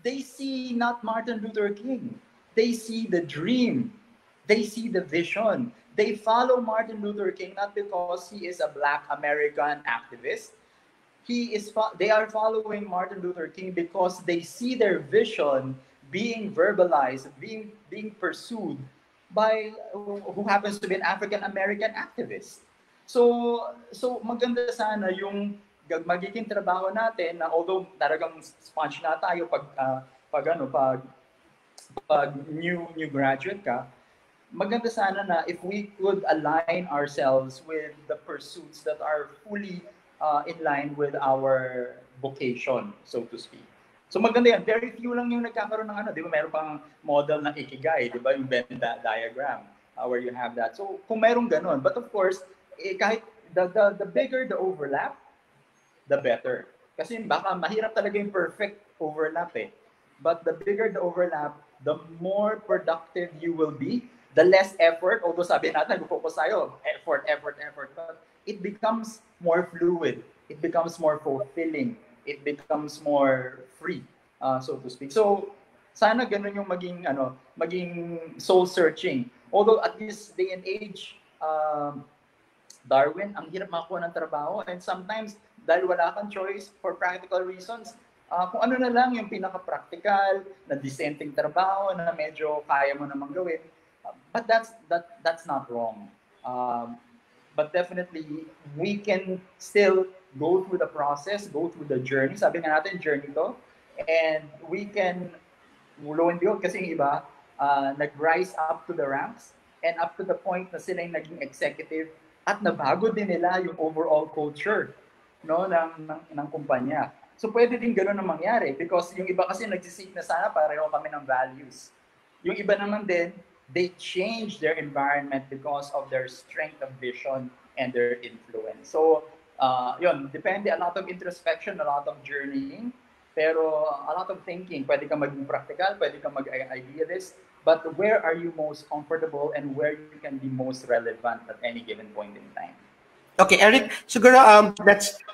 they see not Martin Luther King. They see the dream. They see the vision. They follow Martin Luther King not because he is a Black American activist. They are following Martin Luther King because they see their vision being verbalized, being pursued by who happens to be an African American activist. So maganda sana yung magiging trabaho natin na although talagang sponge na tayo pag new graduate ka, maganda sana na if we could align ourselves with the pursuits that are fully in line with our vocation, so to speak. So maganda yan. Very few lang yung nagkakaroon ng di ba? Meron pang model ng Ikigai, di ba? Yung Venn diagram, where you have that. So kung merong ganun. But of course, kahit the bigger the overlap, the better. Kasi baka mahirap talaga yung perfect overlap eh. But the bigger the overlap, the more productive you will be, the less effort, although sabi natin, focus tayo, effort, but it becomes more fluid, it becomes more fulfilling, it becomes more free, so to speak. So, sana ganun yung maging soul searching. Although at this day and age, Darwin, ang hirap makakuha ng trabaho, and sometimes dahil wala kang choice for practical reasons, kung ano na lang yung pinaka-practical na dissenting trabaho na medyo kaya mo namang gawin. But that's not wrong. But definitely, we can still go through the process, go through the journey. Sabi nga natin, journey to. And we can, lo and behold, kasi yung iba, nag-rise up to the ranks and up to the point na sila yung naging executive at nabago din nila yung overall culture, no, ng kumpanya. So pwede din gano'n ang mangyari because yung iba kasi nagsisik na sana pareho kami ng values. Yung iba naman din, they change their environment because of their strength of vision and their influence. So, yun, depende, a lot of introspection, a lot of journeying, pero a lot of thinking. Pwede ka maging practical, pwede ka mag-idealist, but where are you most comfortable and where you can be most relevant at any given point in time? Okay, Eric, siguro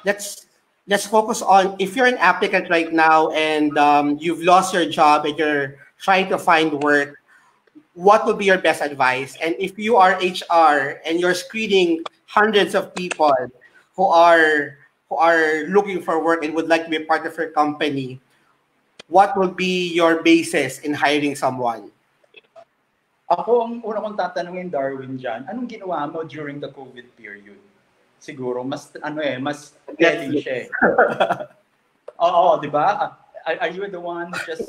let's focus on if you're an applicant right now and you've lost your job and you're trying to find work, what would be your best advice? And if you are HR and you're screening hundreds of people who are looking for work and would like to be a part of your company, what would be your basis in hiring someone? Ako, ang una kong tatanungin, Darwin, dyan, anong ginawa mo during the COVID period? Siguro, mas telling siya eh. Oo, di ba? Are you the one who just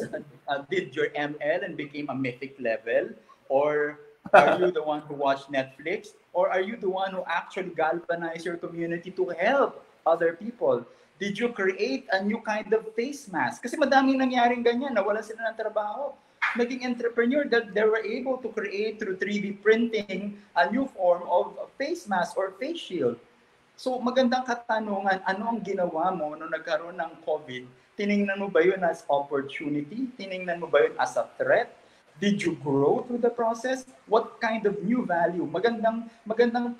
did your ML and became a mythic level? Or are you the one who watched Netflix? Or are you the one who actually galvanized your community to help other people? Did you create a new kind of face mask? Kasi madaming nangyaring ganyan, nawala sila ng trabaho. Naging entrepreneur that they were able to create through 3D printing a new form of face mask or face shield. So magandang katanungan, ano ang ginawa mo nung nagkaroon ng COVID? Tiningnan mo ba yun as opportunity? Tiningnan mo ba yun as a threat? Did you grow through the process? What kind of new value? Magandang,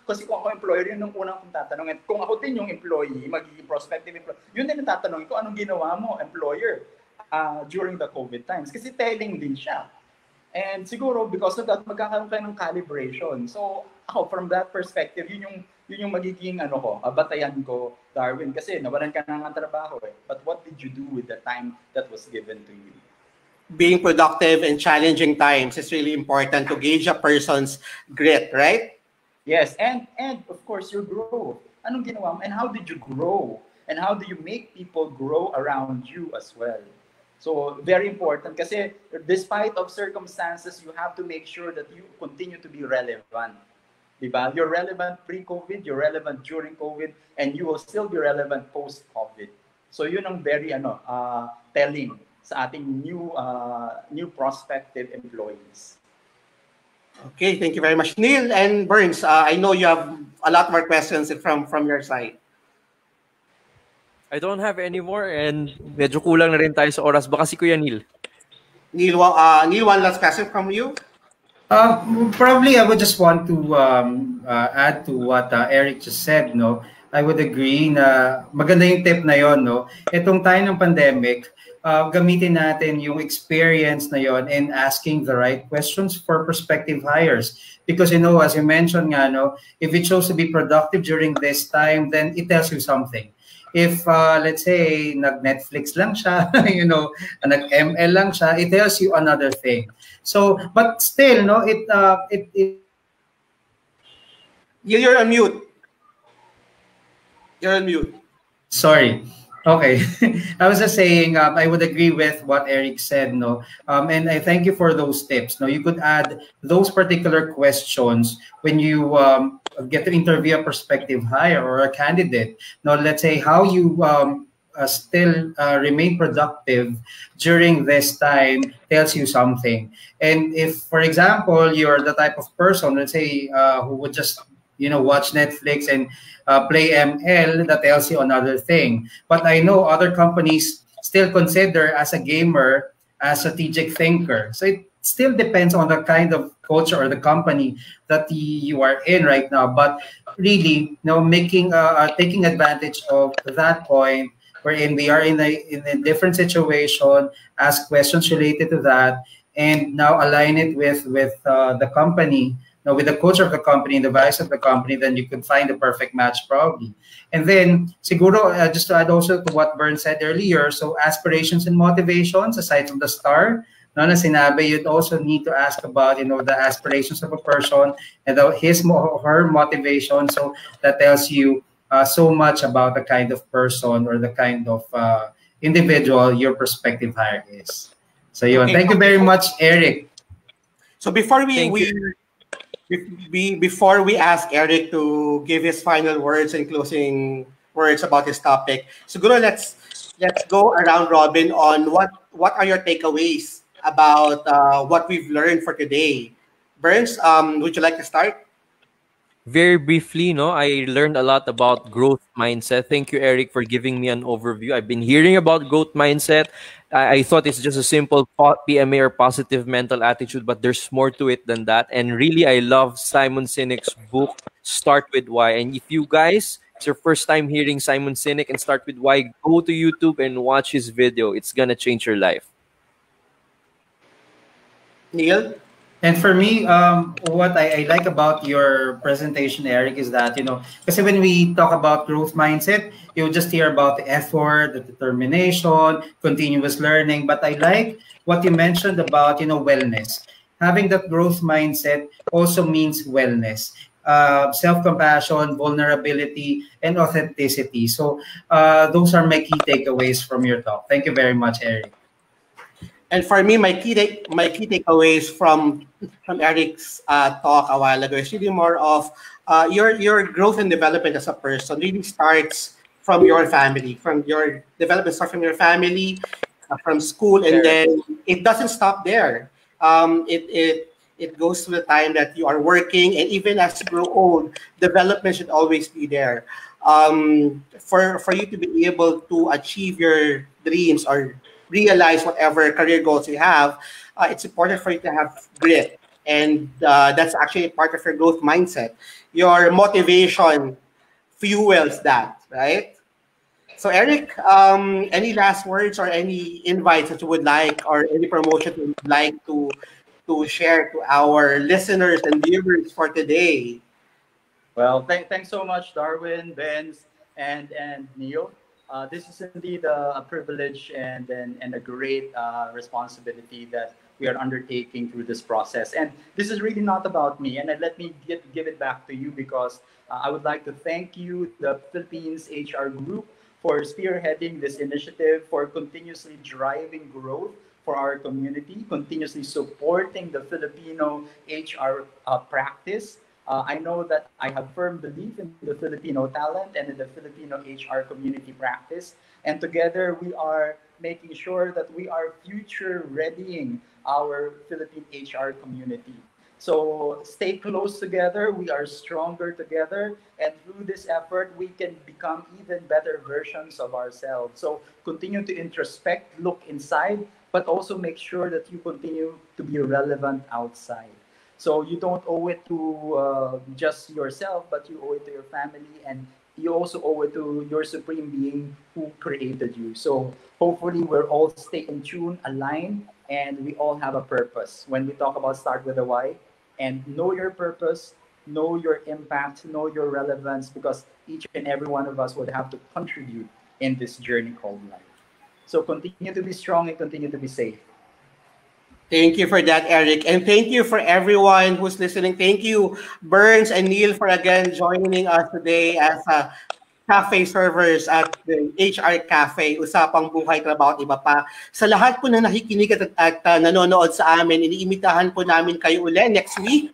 kasi kung ako employer, yun ang unang kong tatanungin. Kung ako din yung employee, magiging prospective employee, yun din ang tatanungin ko, anong ginawa mo, employer, during the COVID times? Kasi telling din siya. And siguro, because of that, magkakaroon kayo ng calibration. So, ako, from that perspective, yun yung magiging batayan ko, Darwin, kasi nawalan ka na ng trabaho eh. But what did you do with the time that was given to you? Being productive in challenging times is really important to gauge a person's grit, right? Yes, and of course your growth. Anong ginawa mo? And how did you grow? And how do you make people grow around you as well? So, very important kasi despite of circumstances, you have to make sure that you continue to be relevant. Diba? You're relevant pre-COVID, you're relevant during COVID, and you will still be relevant post-COVID. So, yun ang very telling sa ating new prospective employees. Okay, thank you very much. Neil and Burns, I know you have a lot more questions from your side. I don't have any more and medyo kulang na rin tayo sa oras. Baka si Kuya Neil. Neil, one last question from you. Probably I would just want to add to what Eric just said, no? I would agree na maganda yung tip na yon, no? Itong time ng pandemic, gamitin natin yung experience na yon in asking the right questions for prospective hires. Because, as you mentioned nga, no, if it chose to be productive during this time, then it tells you something. If, let's say, nag-Netflix lang siya, nag-ML lang siya, it tells you another thing. So, but still, no, You're on mute. You're on mute. Sorry. Okay. I was just saying, I would agree with what Eric said, no? And I thank you for those tips. No, you could add those particular questions when you get to interview a prospective hire or a candidate. Now, let's say how you still remain productive during this time tells you something. And if, for example, you're the type of person, let's say, who would just watch Netflix and play ML, that tells you another thing. But I know other companies still consider as a gamer a strategic thinker. So it still depends on the kind of culture or the company that you are in right now. But really, making taking advantage of that point wherein we are in a different situation, ask questions related to that, and now align it with the company, with the culture of the company and the values of the company, then you could find the perfect match probably. And then, siguro, just to add also to what Bern said earlier, so aspirations and motivations, aside from the star, no, na sinabi, you'd also need to ask about, the aspirations of a person and his or her motivation. So that tells you so much about the kind of person or the kind of individual your prospective hire is. So, yun. Okay, Thank you very much, Eric. So before Thank before we ask Eric to give his final words and closing words about his topic, siguro let's go around Robin on what are your takeaways about what we've learned for today. Burns, would you like to start? Very briefly, I learned a lot about growth mindset. Thank you, Eric, for giving me an overview. I've been hearing about growth mindset. I thought it's just a simple PMA or positive mental attitude, but there's more to it than that. And really, I love Simon Sinek's book, Start With Why. And if you guys, it's your first time hearing Simon Sinek and Start With Why, go to YouTube and watch his video. It's gonna change your life. Neil? And for me, what I like about your presentation, Eric, is that, because when we talk about growth mindset, you'll just hear about the effort, the determination, continuous learning. But I like what you mentioned about, wellness. Having that growth mindset also means wellness, self-compassion, vulnerability, and authenticity. So those are my key takeaways from your talk. Thank you very much, Eric. And for me, my key takeaways from Eric's talk a while ago is really more of your growth and development as a person really starts from your family, from your development starts from your family, from school, and then it doesn't stop there. It goes to the time that you are working, and even as you grow old, development should always be there. For you to be able to achieve your dreams or realize whatever career goals you have, it's important for you to have grit. And that's actually part of your growth mindset. Your motivation fuels that, right? So Eric, any last words or any invites that you would like or any promotion you would like to share to our listeners and viewers for today? Well, thanks so much, Darwin, Benz, and Neil. This is indeed a privilege and a great responsibility that we are undertaking through this process. And this is really not about me. And let me give it back to you because I would like to thank you, the Philippines HR Group, for spearheading this initiative, for continuously driving growth for our community, continuously supporting the Filipino HR practice. I know that I have firm belief in the Filipino talent and in the Filipino HR community practice. And together we are making sure that we are future readying our Philippine HR community. So stay close together. We are stronger together. And through this effort, we can become even better versions of ourselves. So continue to introspect, look inside, but also make sure that you continue to be relevant outside. So you don't owe it to just yourself, but you owe it to your family, and you also owe it to your supreme being who created you. So hopefully we're all stay in tune, aligned, and we all have a purpose. When we talk about start with a why, and know your purpose, know your impact, know your relevance, because each and every one of us would have to contribute in this journey called life. So continue to be strong and continue to be safe. Thank you for that, Eric. And thank you for everyone who's listening. Thank you, Burns and Neil, for again joining us today as cafe servers at the HR Cafe, Usapang Buhay, Trabaho at Iba Pa. Sa lahat po na nakikinig at nanonood sa amin, iniimitahan po namin kayo uli next week,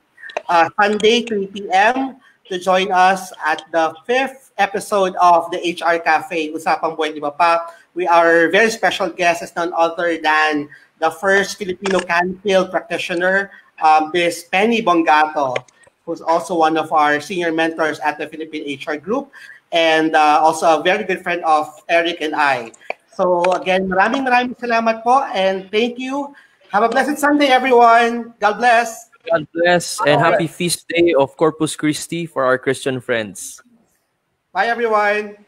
Sunday, 3 p.m., to join us at the 5th episode of the HR Cafe, Usapang Buhay at Iba Pa. We are very special guest is none other than the first Filipino Canfield practitioner, Miss Penny Bongato. who's also one of our senior mentors at the Philippine HR Group, and also a very good friend of Eric and I. So again, maraming salamat po, and thank you. Have a blessed Sunday, everyone. God bless. God bless and happy feast day of Corpus Christi for our Christian friends. Bye, everyone.